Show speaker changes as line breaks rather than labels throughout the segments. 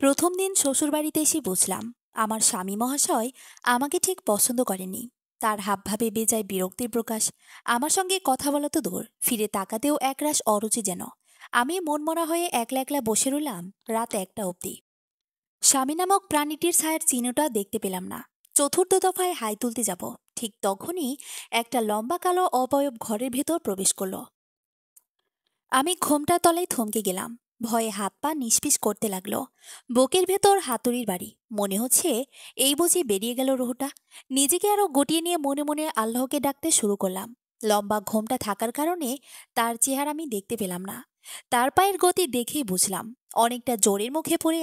প্রথম দিন শ্বশুরবাড়িতে এসে বুঝলাম আমার স্বামী মহাশয় আমাকে ঠিক পছন্দ করেননি। তার হাবভাবে বেজায় বিরক্তির প্রকাশ। আমার সঙ্গে কথা বলা তো দূর, ফিরে তাকাতেও একরাশ অরুচি যেন। আমি মনমরা হয়ে একলা একলা বসে রইলাম রাত 1টা অবধি। স্বামী নামক প্রাণীটির ছায়ার চিহ্নটা দেখতে পেলাম না। চতুর্থ দফায় হাই তুলতে যাব, ঠিক তখনই একটা লম্বা কালো অবয়ব ঘরের ভেতর প্রবেশ করলো। আমি ঘোমটার তলায় থমকে গেলাম। ভয়ে হাত পা নিষ্পিস করতে লাগলো। বুকের ভেতর হাতুড়ির বাড়ি। মনে হচ্ছে এই বুঝি বেরিয়ে গেল রুহটা। নিজেকে আরো গটিয়ে নিয়ে মনে মনে আল্লাহকে ডাকতে শুরু করলাম। লম্বা ঘোমটা থাকার কারণে তার চেহারা আমি দেখতে পেলাম না। তার পায়ের গতি দেখেই বুঝলাম অনেকটা জোরের মুখে পড়ে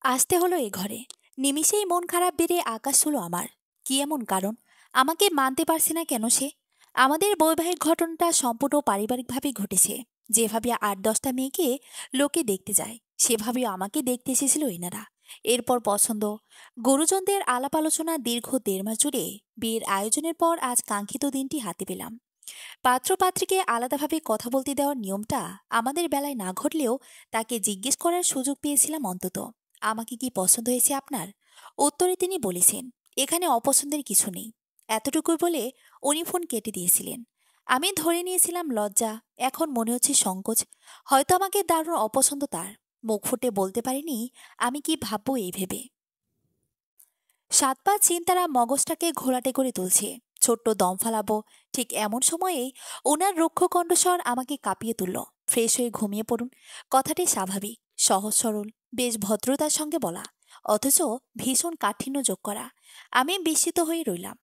আসতে হলো এ ঘরে। নিমিষেই মন খারাপ বেড়ে আকাশ হলো আমার। কি এমন কারণ? আমাকে মানতে পারছে না কেন সে? আমাদের বৈবাহিক ঘটনাটা সম্পূর্ণ পারিবারিকভাবে ঘটেছে। যেভাবে 8-10টা মেয়েকে লোকে দেখতে যায়, সেভাবেও আমাকে দেখতে এসেছিল এনারা। এরপর পছন্দ, গুরুজনদের আলাপ আলোচনা দীর্ঘ 1.5 মাস জুড়ে বিয়ের আয়োজনের পর আজ কাঙ্ক্ষিত দিনটি হাতে পেলাম। পাত্রপাত্রীকে আলাদাভাবে কথা বলতে দেওয়ার নিয়মটা আমাদের বেলায় না ঘটলেও তাকে জিজ্ঞেস করার সুযোগ পেয়েছিলাম অন্তত, আমাকে কি পছন্দ হয়েছে আপনার? উত্তরে তিনি বলেছেন, এখানে অপছন্দের কিছু নেই। এতটুকুই বলে উনি ফোন কেটে দিয়েছিলেন। আমি ধরে নিয়েছিলাম লজ্জা, এখন মনে হচ্ছে সংকোচ। হয়তো আমাকে দারুণ অপছন্দ তার। মুখ ফুটে বলতে পারিনি আমি কি ভাববো এই ভেবে। 7 পা চিন্তারা মগজটাকে ঘোলাটে করে তুলছে। ছোট্ট দম ফালাবো, ঠিক এমন সময়েই ওনার রুক্ষ কণ্ঠস্বর আমাকে কাঁপিয়ে তুলল। ফ্রেশ হয়ে ঘুমিয়ে পড়ুন। কথাটি স্বাভাবিক, সহজ সরল, বেশ ভদ্রতার সঙ্গে বলা, অথচ ভীষণ কাঠিন্য যোগ করা। আমি বিস্মিত হয়ে রইলাম।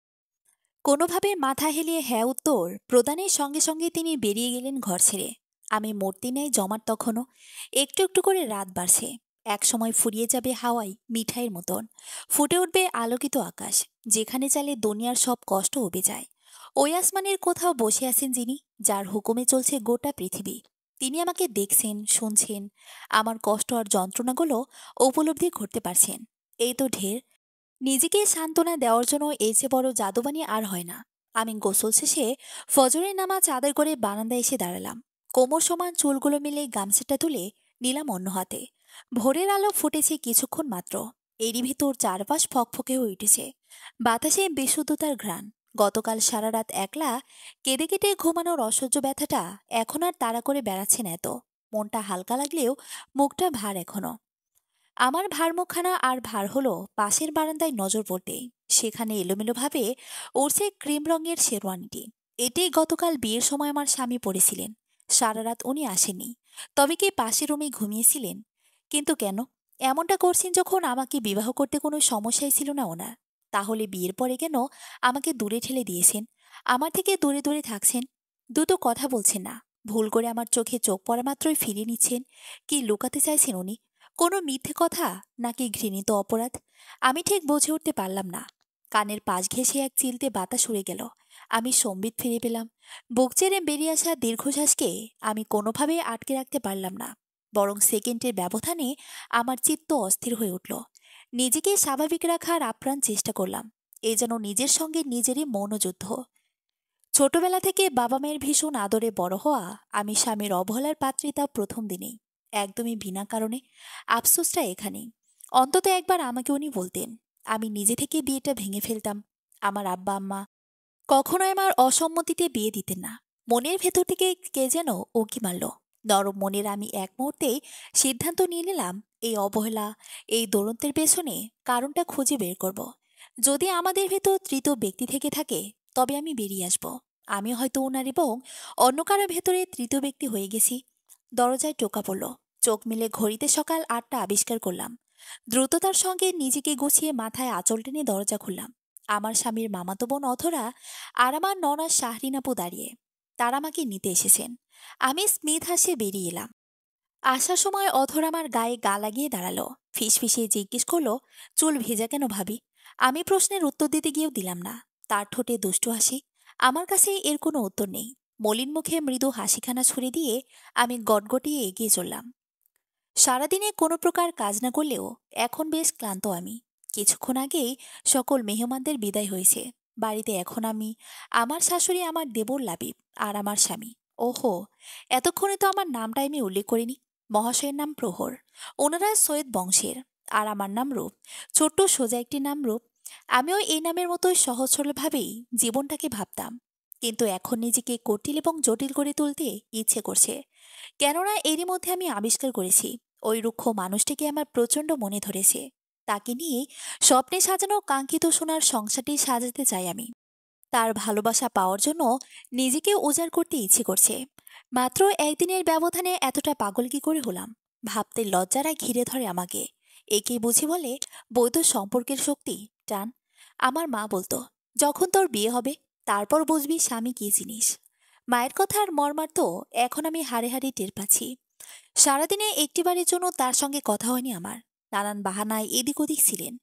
কোনোভাবে মাথা হেলিয়ে হ্যাঁ উত্তর প্রদানের সঙ্গে সঙ্গে তিনি বেরিয়ে গেলেন ঘর ছেড়ে। আমি মূর্তি নেই জমাট তখনও। একটু একটু করে রাত বাড়ছে। একসময় ফুরিয়ে যাবে হাওয়ায় মিঠাইয়ের মতন। ফুটে উঠবে আলোকিত আকাশ, যেখানে চালে দুনিয়ার সব কষ্ট উবে যায়। ওই আসমানের কোথাও বসে আছেন যিনি, যার হুকুমে চলছে গোটা পৃথিবী। তিনি আমাকে দেখছেন, শুনছেন, আমার কষ্ট আর যন্ত্রণাগুলো উপলব্ধি করতে পারছেন। এই তো ঢের। নিজেকে সান্ত্বনা দেওয়ার জন্য এর চেয়ে বড় জাদুবানি আর হয় না। আমি গোসল শেষে ফজরের নামাজ আদায় করে বারান্দায় এসে দাঁড়ালাম। কোমর সমান চুলগুলো মিলে গামছাটা তুলে নিলাম অন্য হাতে। ভোরের আলো ফুটেছে কিছুক্ষণ মাত্র। এরই ভিতর চারপাশ ফকফকে হয়ে উঠেছে। বাতাসে বিশুদ্ধতার ঘ্রাণ। গতকাল সারা রাত একলা কেঁদে কেটে ঘুমানোর অসহ্য ব্যথাটা এখন আর তাড়া করে বেড়াচ্ছে না এত। মনটা হালকা লাগলেও মুখটা ভার এখনো। আমার ভারমুখখানা আর ভার হলো পাশের বারান্দায় নজর পড়তেই। সেখানে এলোমেলোভাবে উড়ছে ক্রিম রঙের শেরওয়ানিটি। এটাই গতকাল বিয়ের সময় আমার স্বামী পরেছিলেন। সারা রাত উনি আসেননি, তবে কি পাশের রুমে ঘুমিয়েছিলেন? কিন্তু কেন এমনটা করছেন যখন আমাকে বিবাহ করতে কোনো সমস্যাই ছিল না ওনার? তাহলে বিয়ের পরে কেন আমাকে দূরে ঠেলে দিয়েছেন? আমার থেকে দূরে দূরে থাকছেন। দুটো কথা বলছেন না। ভুল করে আমার চোখে চোখ পড়া মাত্রই ফিরিয়ে নিচ্ছেন। কি লুকাতে চাইছেন উনি? কোনো মিথ্যে কথা, নাকি ঘৃণিত অপরাধ? আমি ঠিক বুঝে উঠতে পারলাম না। কানের পাশ ঘেঁষে এক চিলতে বাতাস উড়ে গেল। আমি সম্বিত ফিরে পেলাম। বুক চেড়ে বেরিয়ে আসা দীর্ঘশ্বাসকে আমি কোনোভাবে আটকে রাখতে পারলাম না। বরং সেকেন্ডের ব্যবধানে আমার চিত্ত অস্থির হয়ে উঠল। নিজেকে স্বাভাবিক রাখার আপ্রাণ চেষ্টা করলাম। এ যেন নিজের সঙ্গে নিজেরই মৌনযুদ্ধ। ছোটবেলা থেকে বাবা মায়ের ভীষণ আদরে বড় হওয়া আমি স্বামীর অবহেলার পাত্রী, তা প্রথম দিনেই। একদমই বিনা কারণে। আফসোসটা এখানেই। অন্তত একবার আমাকে উনি বলতেন, আমি নিজে থেকে বিয়েটা ভেঙে ফেলতাম। আমার আব্বা আম্মা কখনোই আমার অসম্মতিতে বিয়ে দিতেন না। মনের ভেতর থেকে কে যেন উঁকি মারল। নরম মনের আমি এক মুহূর্তেই সিদ্ধান্ত নিয়ে নিলাম, এই অবহেলা, এই দুরন্তের পেছনে কারণটা খুঁজে বের করব। যদি আমাদের ভেতর তৃতীয় ব্যক্তি থেকে থাকে, তবে আমি বেরিয়ে আসব। আমি হয়তো ওনার এবং অন্য কারো ভেতরে তৃতীয় ব্যক্তি হয়ে গেছি। দরজায় টোকা পড়ল। চোখ মিলে ঘড়িতে সকাল 8টা আবিষ্কার করলাম। দ্রুততার সঙ্গে নিজেকে গুছিয়ে মাথায় আঁচল টেনে দরজা খুললাম। আমার স্বামীর মামাতো বোন অধরা আর আমার ননা শাহরিন আপু দাঁড়িয়ে। তারা আমাকে নিতে এসেছেন। আমি স্মিত হাসে বেরিয়ে এলাম। আসার সময় অধর আমার গায়ে গা লাগিয়ে দাঁড়ালো। ফিসফিসিয়ে জিজ্ঞেস করলো, চুল ভেজা কেন ভাবি? আমি প্রশ্নের উত্তর দিতে গিয়েও দিলাম না। তার ঠোঁটে দুষ্টু হাসি। আমার কাছে এর কোনো উত্তর নেই। মলিন মুখে মৃদু হাসিখানা ছুড়ে দিয়ে আমি গটগটিয়ে এগিয়ে চললাম। সারাদিনে কোনো প্রকার কাজ না করলেও এখন বেশ ক্লান্ত আমি। কিছুক্ষণ আগেই সকল মেহমানদের বিদায় হয়েছে। বাড়িতে এখন আমি, আমার শাশুড়ি, আমার দেবর লাবিব আর আমার স্বামী। ওহো, এতক্ষণে তো আমার নামটা আমি উল্লেখ করিনি। মহাশয়ের নাম প্রহর। ওনারা সৈয়দ বংশের। আর আমার নাম রূপ। ছোট্ট সোজা একটি নাম রূপ। আমিও এই নামের মতোই সহজ সরলভাবেই জীবনটাকে ভাবতাম। কিন্তু এখন নিজেকে কঠিন এবং জটিল করে তুলতে ইচ্ছে করছে। কেননা এরই মধ্যে আমি আবিষ্কার করেছি ওই রুক্ষ মানুষটিকে আমার প্রচণ্ড মনে ধরেছে। তাকে নিয়ে স্বপ্নে সাজানো কাঙ্ক্ষিত সোনার সংসারটি সাজাতে চাই আমি। তার ভালোবাসা পাওয়ার জন্য নিজেকে উজাড় করতে ইচ্ছে করছে। মাত্র একদিনের ব্যবধানে এতটা পাগল কি করে হলাম? ভাবতে লজ্জারা ঘিরে ধরে আমাকে। একেই বুঝি বলে বৈধ সম্পর্কের শক্তি, টান। আমার মা বলতো, যখন তোর বিয়ে হবে তারপর বুঝবি স্বামী কি জিনিস। মায়ের কথার মর্মার্থ এখন আমি হাড়ে হাড়ে টের পাচ্ছি। সারাদিনে একটিবারের জন্য তার সঙ্গে কথা হয়নি আমার। নানান বাহানায় এদিক ওদিক ছিলেন।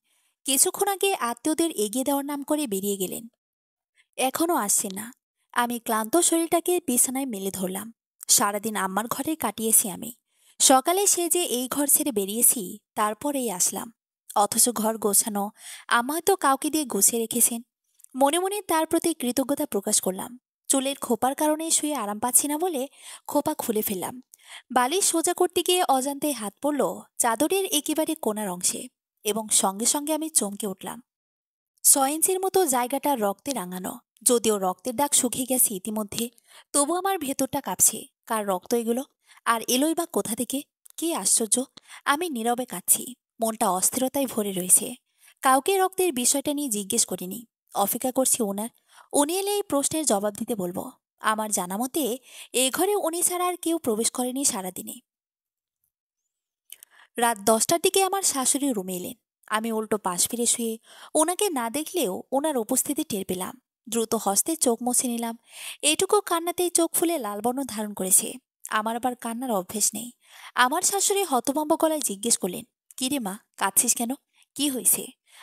কিছুক্ষণ আগে আত্মীয়দের এগিয়ে দেওয়ার নাম করে বেরিয়ে গেলেন। এখনো আসছে না। আমি ক্লান্ত শরীরটাকে বিছানায় মেলে ধরলাম। সারাদিন আম্মার ঘরে কাটিয়েছি আমি। সকালে সে যে এই ঘর ছেড়ে বেরিয়েছি, তারপরেই আসলাম। অথচ ঘর গোছানো, আম্মা তো কাউকে দিয়ে গুছিয়ে রেখেছেন। মনে মনে তার প্রতি কৃতজ্ঞতা প্রকাশ করলাম। চুলের খোপার কারণে শুয়ে আরাম পাচ্ছি না বলে খোপা খুলে ফেললাম। বালিশ সোজা করতে গিয়ে অজান্তে হাত পড়ল চাদরের একেবারে কোণার অংশে, এবং সঙ্গে সঙ্গে আমি চমকে উঠলাম। 6 ইঞ্চির মতো জায়গাটা রক্তে রাঙানো। যদিও রক্তের দাগ শুকিয়ে গেছে ইতিমধ্যে, তবু আমার ভেতরটা কাঁপছে। কার রক্ত এগুলো? আর এলোই বা কোথা থেকে? কি আশ্চর্য! আমি নীরবে কাঁদছি। মনটা অস্থিরতায় ভরে রয়েছে। কাউকে রক্তের বিষয়টা নিয়ে জিজ্ঞেস করিনি। অপেক্ষা করছি ওনার। উনি এলে এই প্রশ্নের জবাব দিতে বলবো। আমার জানা মতে এ ঘরে উনি ছাড়া আর কেউ প্রবেশ করেনি সারাদিনে। রাত 10টার দিকে আমার শাশুড়ি রুমে এলেন। আমি উল্টো পাশ ফিরে শুয়ে ওনাকে না দেখলেও ওনার উপস্থিতি টের পেলাম। দ্রুত হস্তে চোখ মুছে নিলাম। এটুকু কান্নাতেই চোখ ফুলে লাল বর্ণ ধারণ করেছে। আমার আবার কান্নার অভ্যেস নেই। আমার শাশুড়ি হতভম্ব গলায় জিজ্ঞেস করলেন, কি রে মা, কাঁদছিস কেন? কি হয়েছে?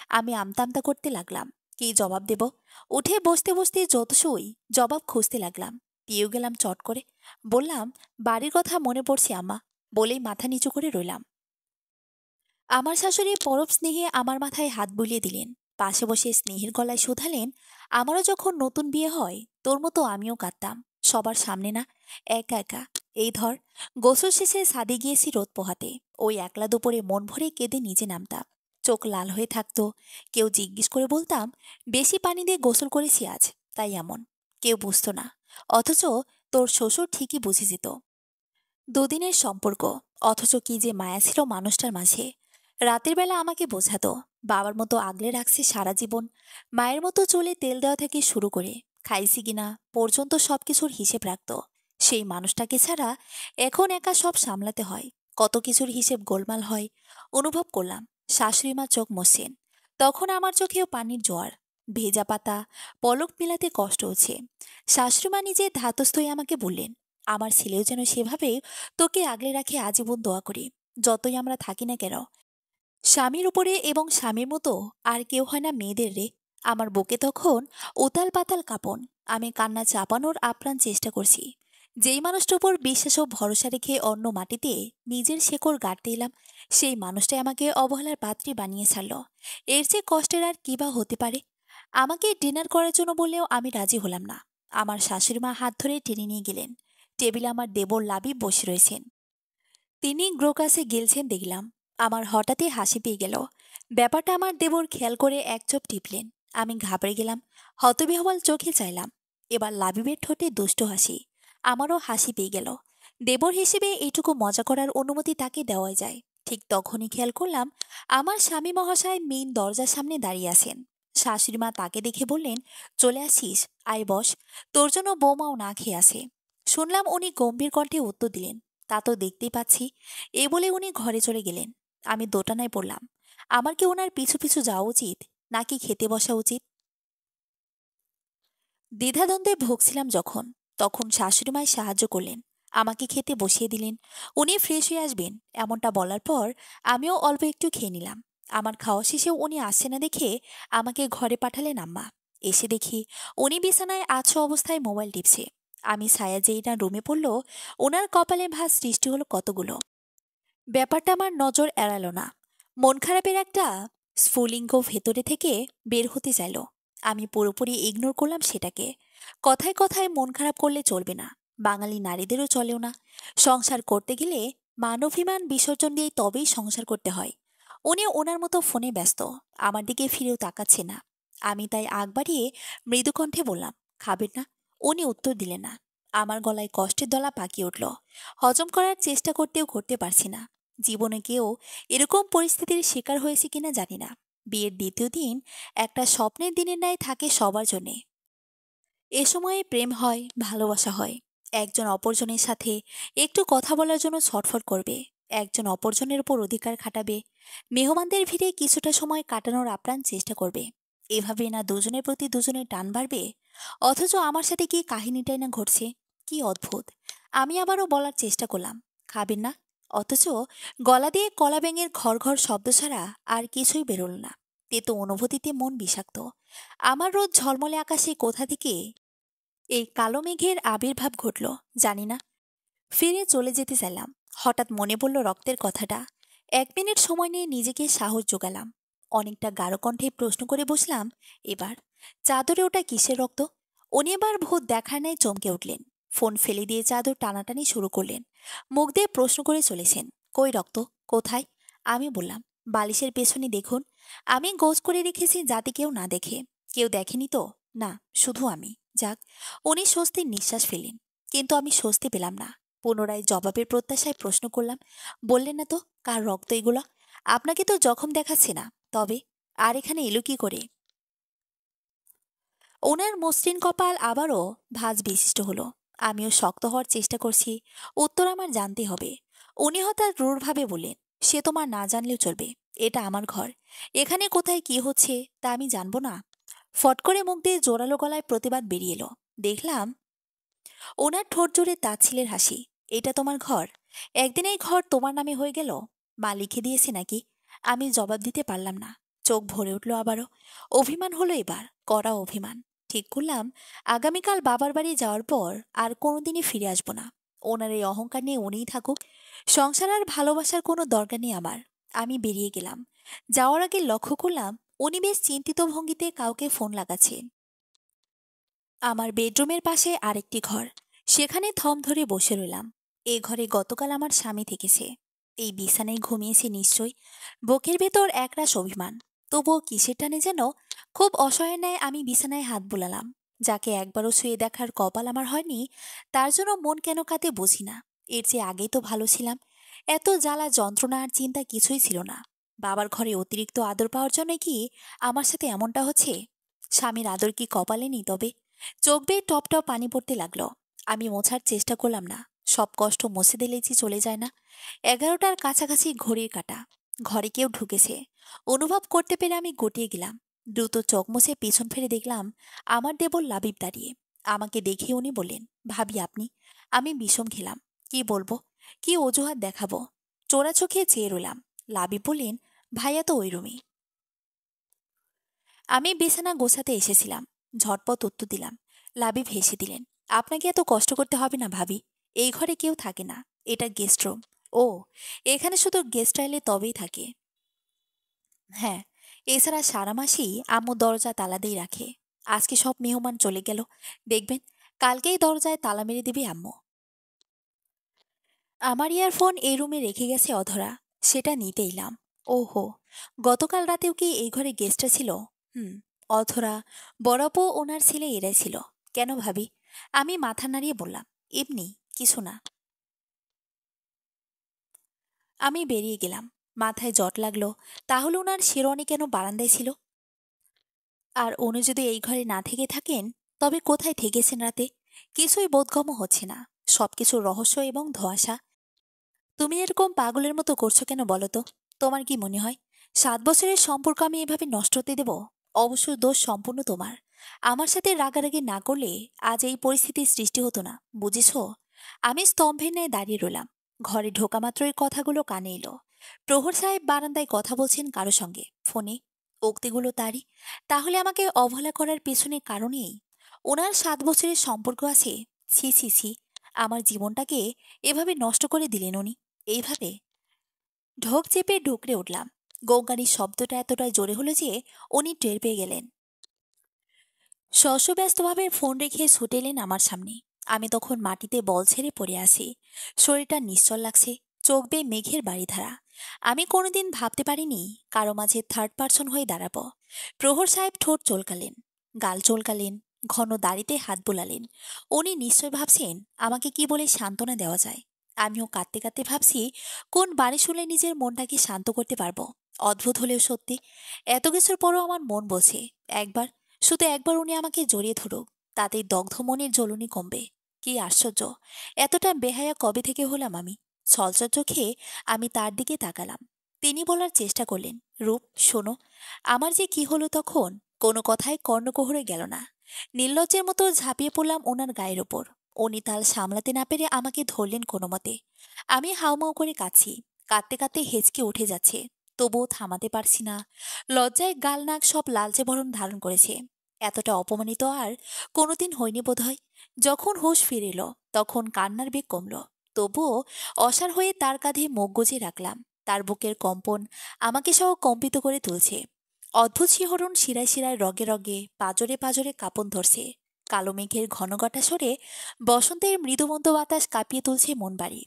আমি আমতা আমতা করতে লাগলাম। কি জবাব দেব? উঠে বসতে বসতে যত সই জবাব খুঁজতে লাগলাম। পেয়েও গেলাম চট করে। বললাম, বাড়ির কথা মনে পড়ছে আম্মা। বলেই মাথা নিচু করে রইলাম। আমার শাশুড়ি পরম স্নেহে আমার মাথায় হাত বুলিয়ে দিলেন। পাশে বসে স্নেহের গলায় শোধালেন, আমারও যখন নতুন বিয়ে হয় তোর মতো আমিও কাঁদতাম। সবার সামনে না, একা একা। এই ধর, গোসল শেষে ছাদে গিয়েছি রোদ পোহাতে। ওই একলা দুপুরে মন ভরে কেঁদে নিচে নামতাম। চোখ লাল হয়ে থাকতো। কেউ জিজ্ঞেস করে বলতাম, বেশি পানি দিয়ে গোসল করেছি আজ, তাই এমন। কেউ বুঝতো না। অথচ তোর শ্বশুর ঠিকই বুঝে যেত। দুদিনের সম্পর্ক, অথচ কি যে মায়া ছিল মানুষটার মাঝে। রাতের বেলা আমাকে বোঝাতো, বাবার মতো আগলে রাখছে সারা জীবন। মায়ের মতো চুলে তেল দেওয়া থেকে শুরু করে খাইছি কিনা পর্যন্ত সবকিছুর হিসেব রাখতো। সেই মানুষটাকে ছাড়া এখন একা সব সামলাতে হয়। কত কিছুর হিসেব গোলমাল হয়। অনুভব করলাম শাশুড়ি মা চোখ মুছছেন। তখন আমার চোখেও পানির জোয়ার। ভেজা পাতা, পলক মেলাতে কষ্ট হচ্ছে। শাশুড়িমা নিজে ধাতস্থ হয়ে আমাকে বললেন, আমার ছেলেও যেন সেভাবে তোকে আগলে রাখে আজীবন দোয়া করি। যতই আমরা থাকি না কেন, স্বামীর উপরে এবং স্বামীর মতো আর কেউ হয় না মেয়েদের রে। আমার বুকে তখন উতাল পাতাল কাঁপন। আমি কান্না চাপানোর আপ্রাণ চেষ্টা করছি। যেই মানুষটার উপর বিশ্বাস ও ভরসা রেখে অন্য মাটিতে নিজের শেকড় গাড়তে এলাম, সেই মানুষটাই আমাকে অবহেলার পাত্রী বানিয়ে ছাড়ল। এর চেয়ে কষ্টের আর কি বা হতে পারে? আমাকে ডিনার করার জন্য বললেও আমি রাজি হলাম না। আমার শাশুড়ি মা হাত ধরে টেনে নিয়ে গেলেন। টেবিলে আমার দেবর লাবিব বসে রয়েছেন। তিনি গ্রোকাসে গিলছেন দেখলাম। আমার হঠাৎই হাসি পেয়ে গেল। ব্যাপারটা আমার দেবর খেয়াল করে এক চোখ টিপলেন। আমি ঘাবড়ে গেলাম। হতবিহ্বল চোখে চাইলাম। এবার লাবিবের ঠোঁটে দুষ্ট হাসি। আমারও হাসি পেয়ে গেল। দেবর হিসেবে এইটুকু মজা করার অনুমতি তাকে দেওয়াই যায়। ঠিক তখনই খেয়াল করলাম আমার স্বামী মহাশয় মেইন দরজার সামনে দাঁড়িয়ে আছেন। শাশুড়ি মা তাকে দেখে বললেন, চলে আসিস, আয় বস। তোর জন্য বৌমাও না খেয়ে আছে। শুনলাম উনি গম্ভীর কণ্ঠে উত্তর দিলেন, তা তো দেখতেই পাচ্ছি। এ বলে উনি ঘরে চলে গেলেন। আমি দোটানায় পড়লাম। আমার কি ওনার পিছু পিছু যাওয়া উচিত, নাকি খেতে বসা উচিত? দ্বিধাদ্বন্দ্বে ভুগছিলাম যখন, তখন শাশুড়িমায় সাহায্য করলেন। আমাকে খেতে বসিয়ে দিলেন। উনি ফ্রেশ হয়ে আসবেন এমনটা বলার পর আমিও অল্প একটু খেয়ে নিলাম। আমার খাওয়া শেষেও উনি আসছে না দেখে আমাকে ঘরে পাঠালেন আম্মা। এসে দেখি উনি বিছানায় আছো অবস্থায় মোবাইল টিপছে। আমি ছায়া যেই না রুমে পড়ল, ওনার কপালে ভাঁজ সৃষ্টি হলো কতগুলো। ব্যাপারটা আমার নজর এড়ালো না। মন খারাপের একটা স্ফুলিঙ্গ ভেতরে থেকে বের হতে চাইল। আমি পুরোপুরি ইগনোর করলাম সেটাকে। কথায় কথায় মন খারাপ করলে চলবে না। বাঙালি নারীদেরও চলেও না। সংসার করতে গেলে মানবিমান বিসর্জন দিয়ে তবেই সংসার করতে হয়। উনি ওনার মতো ফোনে ব্যস্ত, আমার দিকে ফিরেও তাকাচ্ছে না। আমি তাই আগ বাড়িয়ে মৃদু কণ্ঠে বললাম, খাবেন না? উনি উত্তর দিলেন না। আমার গলায় কষ্টের দলা পাকিয়ে উঠল। হজম করার চেষ্টা করতেও করতে পারছি না। জীবনে কেউ এরকম পরিস্থিতির শিকার হয়েছে কিনা জানি না। বিয়ের দ্বিতীয় দিন একটা স্বপ্নের দিনের ন্যায় থাকে সবার জন্যে। এ সময়ে প্রেম হয়, ভালোবাসা হয়। একজন অপরজনের সাথে একটু কথা বলার জন্য ছটফট করবে, একজন অপরজনের উপর অধিকার খাটাবে, মেহমানদের ভিড়ে কিছুটা সময় কাটানোর আপ্রাণ চেষ্টা করবে। এভাবে না দুজনের প্রতি দুজনের টান বাড়বে। অথচ আমার সাথে কি কাহিনীটাই না ঘটছে। কি অদ্ভুত। আমি আবারও বলার চেষ্টা করলাম, খাবেন না? অথচ গলা দিয়ে কলা ব্যাঙের ঘর ঘর শব্দ ছাড়া আর কিছুই বেরোল না। তেতো অনুভূতিতে মন বিষাক্ত। আমার রোজ ঝলমলে আকাশে কোথা থেকে এই কালো মেঘের আবির্ভাব ঘটল জানি না। ফিরে চলে যেতে চাইলাম। হঠাৎ মনে পড়ল রক্তের কথাটা। 1 মিনিট সময় নিয়ে নিজেকে সাহস জোগালাম। অনেকটা গাঢ় কণ্ঠে প্রশ্ন করে বসলাম, এবার চাদরে ওটা কিসের রক্ত? উনি এবার ভূত দেখার ন্যায় চমকে উঠলেন। ফোন ফেলে দিয়ে চাদর টানাটানি শুরু করলেন। মুখ দিয়ে প্রশ্ন করে চলেছেন, কই রক্ত? কোথায়? আমি বললাম, বালিশের পেছনে দেখুন। আমি গোজ করে রেখেছি যাতে কেউ না দেখে। কেউ দেখেনি তো? না, শুধু আমি। যাক, উনি স্বস্তির নিঃশ্বাস ফেলেন। কিন্তু আমি স্বস্তি পেলাম না। পুনরায় জবাবের প্রত্যাশায় প্রশ্ন করলাম, বললেন না তো কার রক্ত এগুলো? আপনাকে তো জখম দেখাচ্ছে না। তবে আর এখানে এলো কি করে? ওনার মসৃণ কপাল আবারও ভাঁজ বিশিষ্ট হলো। আমিও শক্ত হওয়ার চেষ্টা করছি। উত্তর আমার জানতে হবে। উনি হঠাৎ রূঢ়ভাবে বললেন, সে তোমার না জানলেও চলবে। এটা আমার ঘর। এখানে কোথায় কি হচ্ছে তা আমি জানবো না? ফট করে মুখ দিয়ে জোরালো গলায় প্রতিবাদ বেরিয়ে এলো। দেখলাম ওনার ঠোঁট জুড়ে তাচ্ছিলের হাসি। এটা তোমার ঘর? একদিন এই ঘর তোমার নামে হয়ে গেল? মা লিখে দিয়েছে নাকি? আমি জবাব দিতে পারলাম না। চোখ ভরে উঠল আবারও। অভিমান হলো এবার, কড়া অভিমান। ঠিক করলাম আগামীকাল বাবার বাড়ি যাওয়ার পর আর কোনোদিনই ফিরে আসবো না। ওনার এই অহংকার নিয়ে উনিই থাকুক। সংসার আর ভালোবাসার কোনো দরকার নেই আমার। আমি বেরিয়ে গেলাম। যাওয়ার আগে লক্ষ্য করলাম উনি বেশ চিন্তিত ভঙ্গিতে কাউকে ফোন লাগাচ্ছেন। আমার বেডরুমের পাশে আরেকটি ঘর। সেখানে থম ধরে বসে রইলাম। এ ঘরে গতকাল আমার স্বামী থেকেছে। এই বিছানায় ঘুমিয়েছে নিশ্চয়ই। বুকের ভেতর একরাশ অভিমান। তবুও কিসের টানে যেন খুব অসহায় ন্যায় আমি বিছানায় হাত বুলালাম। যাকে একবারও ছুঁয়ে দেখার কপাল আমার হয়নি, তার জন্য মন কেন কাঁদে বুঝি না। এর চেয়ে আগেই তো ভালো ছিলাম। এত জ্বালা যন্ত্রণা আর চিন্তা কিছুই ছিল না। বাবার ঘরে অতিরিক্ত আদর পাওয়ার জন্য কি আমার সাথে এমনটা হচ্ছে? স্বামীর আদর কি কপালে নেই তবে? চোখ বেয়ে টপ টপ পানি পড়তে লাগলো। আমি মোছার চেষ্টা করলাম না। সব কষ্ট মুছে দিলেই যে চলে যায় না। 11টার কাছাকাছি ঘড়ির কাঁটা। ঘরে কেউ ঢুকেছে অনুভব করতে পেরে আমি গটিয়ে গেলাম। দ্রুত চোখ মুছে পিছন ফিরে দেখলাম আমার দেবর লাবিব দাঁড়িয়ে। আমাকে দেখে উনি বললেন, ভাবি আপনি? আমি বিষম খেলাম। কি বলবো, কি অজুহাত দেখাবো? চোরা চোখে চেয়ে রইলাম। লাবিব বললেন, ভাইয়া তো ওই রুমে। আমি বিছানা গোছাতে এসেছিলাম। ঝটপট উত্তর দিলাম। লাবিব হেসে দিলেন, আপনাকে এত কষ্ট করতে হবে না ভাবি। এই ঘরে কেউ থাকে না। এটা গেস্ট রুম। ও, এখানে শুধু গেস্ট এলে তবেই থাকে। হ্যাঁ, এছাড়া সারা মাসেই আম্মু দরজা তালা দিয়ে রাখে। আজকে সব মেহমান চলে গেল। দেখবেন কালকেই দরজায় তালা মেরে দিবে আম্মু। আমার ইয়ারফোন এই রুমে রেখে গেছে অধরা। সেটা নিতে এলাম। ওহো, গতকাল রাতেও কি এই ঘরে গেস্টরা ছিল? হুম, অধরা, বড়পো ওনার ছেলে এরাই ছিল। কেন ভাবি? আমি মাথা নাড়িয়ে বললাম, এমনি কিছু না। আমি বেরিয়ে গেলাম। মাথায় জট লাগলো। তাহলে ওনার শেরওয়ানি কেন বারান্দায় ছিল? আর উনি যদি এই ঘরে না থেকে থাকেন, তবে কোথায় থেকেছেন রাতে? কিছুই বোধগম্য হচ্ছে না। সবকিছুর রহস্য এবং ধোঁয়াশা। তুমি এরকম পাগলের মতো করছো কেন বলো তো? তোমার কি মনে হয় 7 বছরের সম্পর্ক আমি এভাবে নষ্ট হতে দেব? অবশ্য দোষ সম্পূর্ণ তোমার। আমার সাথে রাগারাগি না করলে আজ এই পরিস্থিতির সৃষ্টি হতো না, বুঝেছো? আমি স্তম্ভের ন্যায় দাঁড়িয়ে রইলাম। ঘরে ঢোকা মাত্রই কথাগুলো কানে এলো। প্রহর সাহেব বারান্দায় কথা বলছেন কারো সঙ্গে ফোনে। উক্তিগুলো তারই। তাহলে আমাকে অবহেলা করার পেছনে কারণেই ওনার 7 বছরের সম্পর্ক আছে। ছি ছি ছি, আমার জীবনটাকে এভাবে নষ্ট করে দিলেন উনি। এইভাবে ঢোক চেপে ঢুকরে উঠলাম। গৌগানির শব্দটা এতটাই জোরে হলো যে উনি টের পেয়ে গেলেন। শস্যব্যস্তভাবে ফোন রেখে ছুটে এলেন আমার সামনে। আমি তখন মাটিতে বল ছেড়ে পড়ে আছি। শরীরটা নিশ্চল লাগছে। চোখ বেয়ে মেঘের বাড়িধারা। আমি কোনোদিন ভাবতে পারিনি কারো মাঝে থার্ড পার্সন হয়ে দাঁড়াবো। প্রহর সাহেব ঠোঁট চলকালেন, গাল চলকালেন, ঘন দাড়িতে হাত বোলালেন। উনি নিশ্চয় ভাবছেন আমাকে কি বলে সান্ত্বনা দেওয়া যায়। আমিও কাঁদতে কাঁদতে ভাবছি কোন বাণী শুনলে নিজের মনটাকে শান্ত করতে পারবো। অদ্ভুত হলেও সত্যি, এত কিছুর পরও আমার মন বলছে একবার, শুধু একবার উনি আমাকে জড়িয়ে ধরুক, তাতেই দগ্ধ মনের জ্বলুনি কমবে। কি আশ্চর্য, এতটা বেহায়া কবে থেকে হলাম আমি। ছলছল চোখে আমি তার দিকে তাকালাম। তিনি বলার চেষ্টা করলেন, রূপ শোনো। আমার যে কি হলো তখন, কোনো কথায় কর্ণকুহরে গেল না। নির্লজ্জের মতো ঝাঁপিয়ে পড়লাম ওনার গায়ের ওপর। উনি তাল সামলাতে না পেরে আমাকে ধরলেন কোনো মতে। আমি হাউমাউ করে কাঁদছি, কাঁদতে কাঁদতে হেঁচকে উঠে যাচ্ছে, তবুও থামাতে পারছি না। লজ্জায় গাল নাক সব লালচে বরণ ধারণ করেছে। এতটা অপমানিত আর কোনোদিন হয়নি বোধহয়। যখন হুঁশ ফিরে এলো তখন কান্নার বেগ কমল, তবুও অসাড় হয়ে তার কাঁধে মুখ গুজে রাখলাম। তার বুকের কম্পন আমাকে সহ কম্পিত করে তুলছে। অদ্ভুত শিহরণ শিরায় শিরায় রগে রগে পাজরে পাজরে কাঁপন ধরছে। কালো মেঘের ঘনঘটা সরে বসন্তের মৃদুমন্দ বাতাস কাঁপিয়ে তুলছে মন বাড়ি।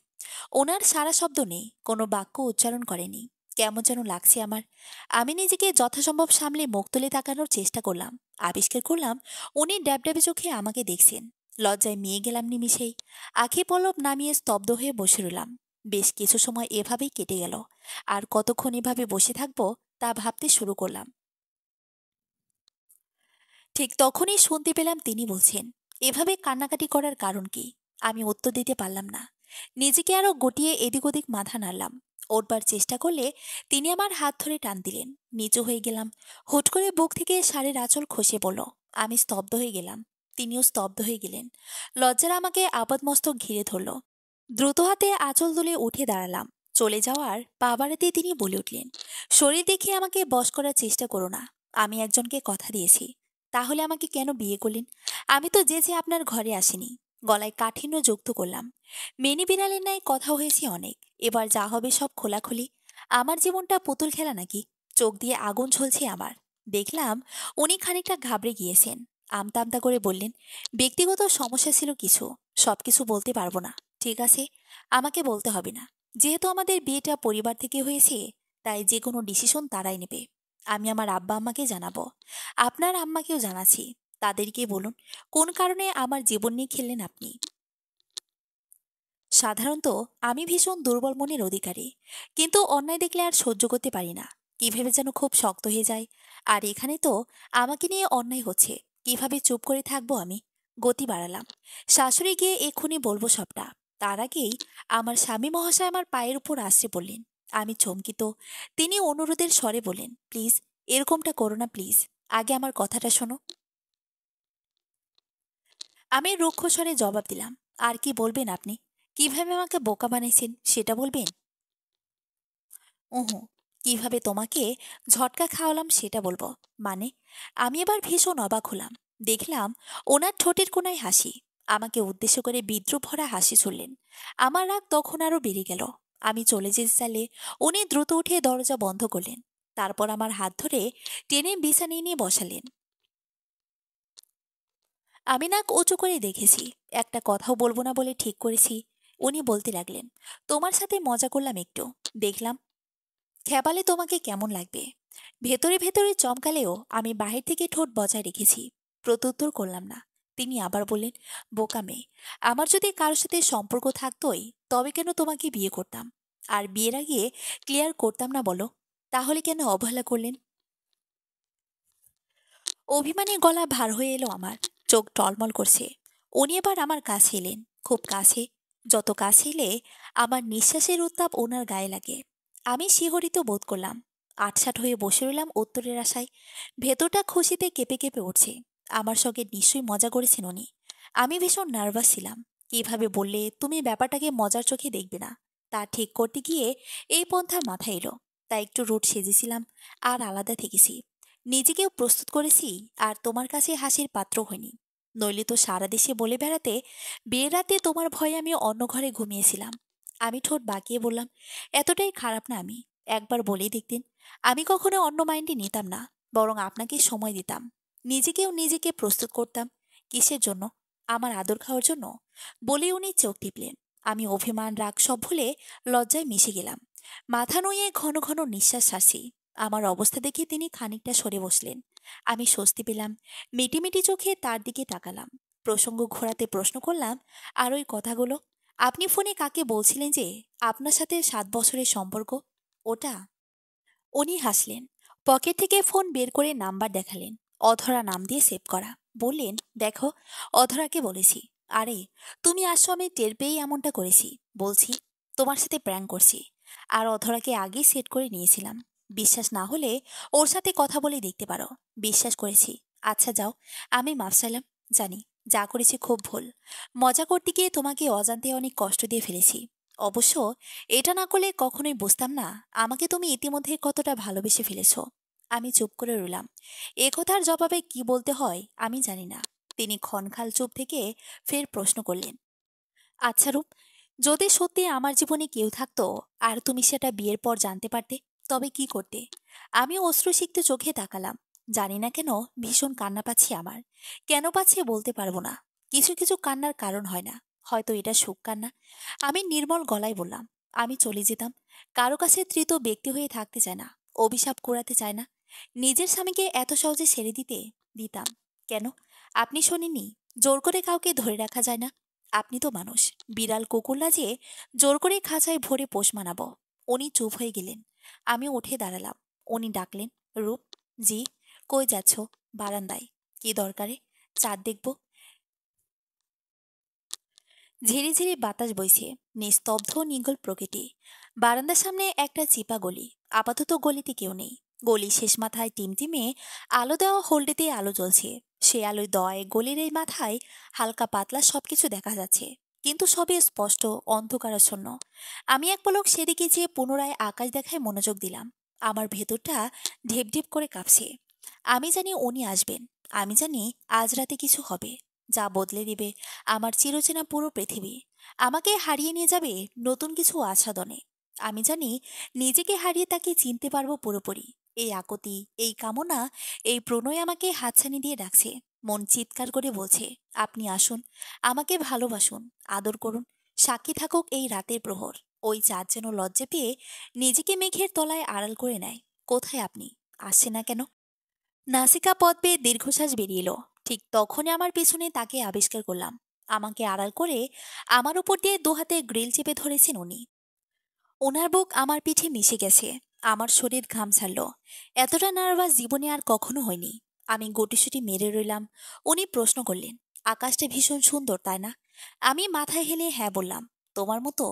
ওনার সারা শব্দ নেই, কোনো বাক্য উচ্চারণ করেনি। কেমন যেন লাগছে আমার। আমি নিজেকে যথাসম্ভব সামলে মুখ তুলে তাকানোর চেষ্টা করলাম। আবিষ্কার করলাম উনি ড্যাবড্যাবে চোখে আমাকে দেখছেন। লজ্জায় মিয়ে গেলাম নিমিষেই। আখি পলব নামিয়ে স্তব্ধ হয়ে বসে রইলাম। বেশ কিছু সময় এভাবেই কেটে গেল। আর কতক্ষণ এভাবে বসে থাকবো তা ভাবতে শুরু করলাম। ঠিক তখনই শুনতে পেলাম তিনি বলছেন, এভাবে কান্নাকাটি করার কারণ কি? আমি উত্তর দিতে পারলাম না। নিজেকে আরো গটিয়ে এদিক ওদিক মাথা নাড়লাম। ওঠবার চেষ্টা করলে তিনি আমার হাত ধরে টান দিলেন। নিচু হয়ে গেলাম। হুট করে বুক থেকে শাড়ির আঁচল খসে পড়ল। আমি স্তব্ধ হয়ে গেলাম। তিনিও স্তব্ধ হয়ে গেলেন। লজ্জারা আমাকে আপাদমস্তক ঘিরে ধরল। দ্রুত হাতে আঁচল তুলে উঠে দাঁড়ালাম। চলে যাওয়ার পা বাড়াতেই তিনি বলে উঠলেন, শরীর দেখে আমাকে বশ করার চেষ্টা করো না। আমি একজনকে কথা দিয়েছি। তাহলে আমাকে কেন বিয়ে করলেন? আমি তো যে আপনার ঘরে আসিনি। গলায় কাঠিন্য যুক্ত করলাম। মেনি বিড়ালের ন্যায় কথা হয়েছে অনেক। এবার যা হবে সব খোলাখুলি। আমার জীবনটা পুতুল খেলা নাকি? চোখ দিয়ে আগুন ঝলছে আমার। দেখলাম উনি খানিকটা ঘাবড়ে গিয়েছেন। আমতা আমতা করে বললেন, ব্যক্তিগত সমস্যা ছিল কিছু, সবকিছু বলতে পারবো না। ঠিক আছে, আমাকে বলতে হবে না। যেহেতু আমাদের বিয়েটা পরিবার থেকে হয়েছে, তাই যে কোনো ডিসিশন তারাই নেবে। আমি আমার আব্বা আম্মাকে জানাবো। আপনার আম্মাকেও জানাচ্ছি। তাদেরকে বলুন কোন কারণে আমার জীবন নিয়ে খেললেন আপনি। সাধারণত আমি ভীষণ দুর্বল মনের অধিকারী, কিন্তু অন্যায় দেখলে আর সহ্য করতে পারি না। কিভাবে যেন খুব শক্ত হয়ে যায়। আর এখানে তো আমাকে নিয়ে অন্যায় হচ্ছে, কিভাবে চুপ করে থাকবো আমি? গতি বাড়ালাম। শাশুড়ি গিয়ে এক্ষুনি বলবো সবটা। তার আগেই আমার স্বামী মহাশয় আমার পায়ের উপর আশ্রে পড়লেন। আমি চমকিত। তিনি অনুরোধের স্বরে বলেন, প্লিজ, এরকমটা করো না প্লিজ। আগে আমার কথাটা শোনো। আমি রুক্ষ স্বরে জবাব দিলাম, আর কি বলবেন আপনি? কিভাবে আমাকে বোকা বানিয়েছেন সেটা বলবেন? ওহো, কিভাবে তোমাকে ঝটকা খাওয়ালাম সেটা বলবো। মানে? আমি এবার ভীষণ অবাক হলাম। দেখলাম ওনার ঠোঁটের কোনায় হাসি। আমাকে উদ্দেশ্য করে বিদ্রুপ ভরা হাসি ছুড়লেন। আমার রাগ তখন আরো বেড়ে গেল। আমি চলে যেতে চাইলে উনি দ্রুত উঠে দরজা বন্ধ করলেন। তারপর আমার হাত ধরে টেনে বিছানিয়ে নিয়ে বসালেন। আমি নাক উঁচু করে দেখেছি, একটা কথাও বলবো না বলে ঠিক করেছি। উনি বলতে লাগলেন, তোমার সাথে মজা করলাম একটু, দেখলাম খেপালে তোমাকে কেমন লাগবে। ভেতরে ভেতরে চমকালেও আমি বাহির থেকে ঠোঁট বজায় রেখেছি। প্রত্যুত্তর করলাম না। তিনি আবার বললেন, বোকা মেয়ে, আমার যদি কারোর সাথে সম্পর্ক থাকতোই তবে কেন তোমাকে বিয়ে করতাম? আর বিয়ের আগে ক্লিয়ার করতাম না বলো? তাহলে কেন অবহেলা করলেন? অভিমানী গলা ভার হয়ে এলো আমার। চোখ টলমল করছে। উনি এবার আমার কাছে এলেন, খুব কাছে। যত কাছে এলে আমার নিঃশ্বাসের উত্তাপ ওনার গায়ে লাগে। আমি শিহরিত বোধ করলাম। আটসাট হয়ে বসে রইলাম উত্তরের আশায়। ভেতরটা খুশিতে কেঁপে কেঁপে উঠছে। আমার সঙ্গে নিশ্চয়ই মজা করেছেন উনি। আমি ভীষণ নার্ভাস ছিলাম। কিভাবে বললে তুমি ব্যাপারটাকে মজার চোখে দেখবে না, তা ঠিক করতে গিয়ে এই পন্থা মাথায় এলো। তাই একটু রুট সেজেছিলাম আর আলাদা থেকেছি। নিজেকেও প্রস্তুত করেছি, আর তোমার কাছে হাসির পাত্র হইনি। নইলে তো সারা দেশে বলে বেড়াতে বিয়ের রাতে তোমার ভয়ে আমি অন্য ঘরে ঘুমিয়েছিলাম। আমি ঠোঁট বাঁকিয়ে বললাম, এতটাই খারাপ না আমি। একবার বলেই দেখতেন। আমি কখনো অন্য মাইন্ডে নিতাম না, বরং আপনাকে সময় দিতাম। নিজেকে প্রস্তুত করতাম। কিসের জন্য? আমার আদর খাওয়ার জন্য। বলে উনি চোখ টিপলেন। আমি অভিমান রাগ সব ভুলে লজ্জায় মিশে গেলাম। মাথা নুইয়ে ঘন ঘন নিঃশ্বাস ছাড়ছি। আমার অবস্থা দেখে তিনি খানিকটা সরে বসলেন। আমি স্বস্তি পেলাম। মিটিমিটি চোখে তার দিকে তাকালাম। প্রসঙ্গ ঘোরাতে প্রশ্ন করলাম, আর ওই কথাগুলো আপনি ফোনে কাকে বলছিলেন যে আপনার সাথে 7 বছরের সম্পর্ক, ওটা? উনি হাসলেন। পকেট থেকে ফোন বের করে নাম্বার দেখালেন। অধরা নাম দিয়ে সেভ করা। বললেন, দেখো, অধরাকে বলেছি। আরে, তুমি আসছো আমি টের পেয়েই এমনটা করেছি। বলছি, তোমার সাথে প্র্যাঙ্ক করছি। আর অধরাকে আগেই সেট করে নিয়েছিলাম। বিশ্বাস না হলে ওর সাথে কথা বলে দেখতে পারো। বিশ্বাস করেছি। আচ্ছা যাও, আমি মাফ চাইলাম। জানি যা করেছি খুব ভুল। মজা করতে গিয়ে তোমাকে অজান্তে অনেক কষ্ট দিয়ে ফেলেছি। অবশ্য এটা না করলে কখনোই বুঝতাম না আমাকে তুমি ইতিমধ্যে কতটা ভালোবেসে ফেলেছো। আমি চুপ করে রইলাম। এ কথার জবাবে কি বলতে হয় আমি জানি না। তিনি ক্ষণকাল চুপ থেকে ফের প্রশ্ন করলেন, আচ্ছা রূপ, যদি সত্যি আমার জীবনে কেউ থাকতো আর তুমি সেটা বিয়ের পর জানতে পারতে, তবে কি করতে? আমি অশ্রুসিক্ত চোখে তাকালাম। জানি না কেন ভীষণ কান্না পাচ্ছি আমার। কেন পাচ্ছি বলতে পারবো না। কিছু কিছু কান্নার কারণ হয় না। হয়তো এটা সুখ কান্না। আমি নির্মল গলায় বললাম, আমি চলে যেতাম। কারো কাছে তৃত ব্যক্তি হয়ে থাকতে চায় না। অভিশাপ কুড়াতে চায় না। নিজের স্বামীকে এত সহজে ছেড়ে দিতাম। কেন? আপনি শোনেননি, জোর করে কাউকে ধরে রাখা যায় না। আপনি তো মানুষ, বিড়াল কুকুর না যে জোর করে খাঁচায় ভরে পোষ মানাবো। উনি চুপ হয়ে গেলেন। আমি উঠে দাঁড়ালাম। উনি ডাকলেন, রূপ। জি। কই যাচ্ছ? বারান্দায়। কি দরকারে? চাঁদ দেখব। ঝিরি ঝিরি বাতাস বইছে। নিস্তব্ধ নিগল প্রকৃতি। বারান্দার সামনে একটা চিপা গলি। আপাতত গলিতে কেউ নেই। গলি শেষ মাথায় টিমটিমে আলো দেওয়া হোল্ডেতে আলো জ্বলছে। সে আলোয় দয় গলির এই মাথায় হালকা পাতলা সবকিছু দেখা যাচ্ছে। কিন্তু সবই স্পষ্ট, অন্ধকারাচ্ছন্ন। আমি এক পলক সেদিকে যেয়ে পুনরায় আকাশ দেখায় মনোযোগ দিলাম। আমার ভেতরটা ঢেপ ঢেপ করে কাঁপছে। আমি জানি উনি আসবেন। আমি জানি আজ রাতে কিছু হবে যা বদলে দিবে আমার চিরচেনা পুরো পৃথিবী। আমাকে হারিয়ে নিয়ে যাবে নতুন কিছু আচ্ছাদনে। আমি জানি নিজেকে হারিয়ে তাকে চিনতে পারবো পুরোপুরি। এই আকুতি, এই কামনা, এই প্রণয় আমাকে হাতছানি দিয়ে ডাকছে। মন চিৎকার করে বলছে, আপনি আসুন, আমাকে ভালোবাসুন, আদর করুন। সাক্ষী থাকুক এই রাতের প্রহর। ওই চাঁদ যেন লজ্জা পেয়ে নিজেকে মেঘের তলায় আড়াল করে নেয়। কোথায় আপনি? আসছে না কেন? নাসিকা পথ বেয়ে দীর্ঘশ্বাস বেরিয়ে এলো। ঠিক তখনই আমার পেছনে তাকে আবিষ্কার করলাম। আমাকে আড়াল করে আমার উপর দিয়ে দুহাতে গ্রিল চেপে ধরেছেন উনি। ওনার বুক আমার পিঠে মিশে গেছে। আমার শরীর ঘাম ছাড়ল। এতটা নার্ভাস জীবনে আর কখনো হয়নি। আমি গুটিসুটি মেরে রইলাম। উনি প্রশ্ন করলেন, আকাশটা ভীষণ সুন্দর তাই না? আমি মাথায় হেলিয়ে হ্যাঁ বললাম। তোমার মতো?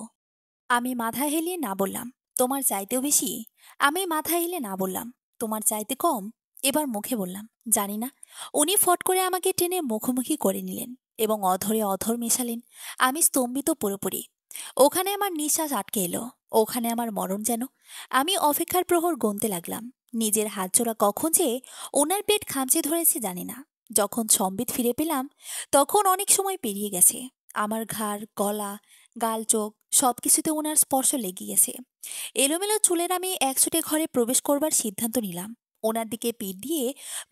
আমি মাথা হেলিয়ে না বললাম, তোমার চাইতেও বেশি? আমি মাথা হেলে না বললাম, তোমার চাইতে কম? এবার মুখে বললাম, জানি না। উনি ফট করে আমাকে টেনে মুখোমুখি করে নিলেন এবং অধরে অধর মেশালেন। আমি স্তম্ভিত পুরোপুরি। ওখানে আমার নিঃশ্বাস আটকে এলো। ওখানে আমার মরণ যেন। আমি অপেক্ষার প্রহর গুনতে লাগলাম। নিজের হাতজোড়া কখন যে ওনার পেট খামচে ধরেছে জানি না। যখন সম্বিত ফিরে পেলাম তখন অনেক সময় পেরিয়ে গেছে। আমার ঘাড়, গলা, গাল, চোখ সবকিছুতে ওনার স্পর্শ লেগে গেছে। এলোমেলো চুলের আমি একছুটে ঘরে প্রবেশ করবার সিদ্ধান্ত নিলাম। ওনার দিকে পিঠ দিয়ে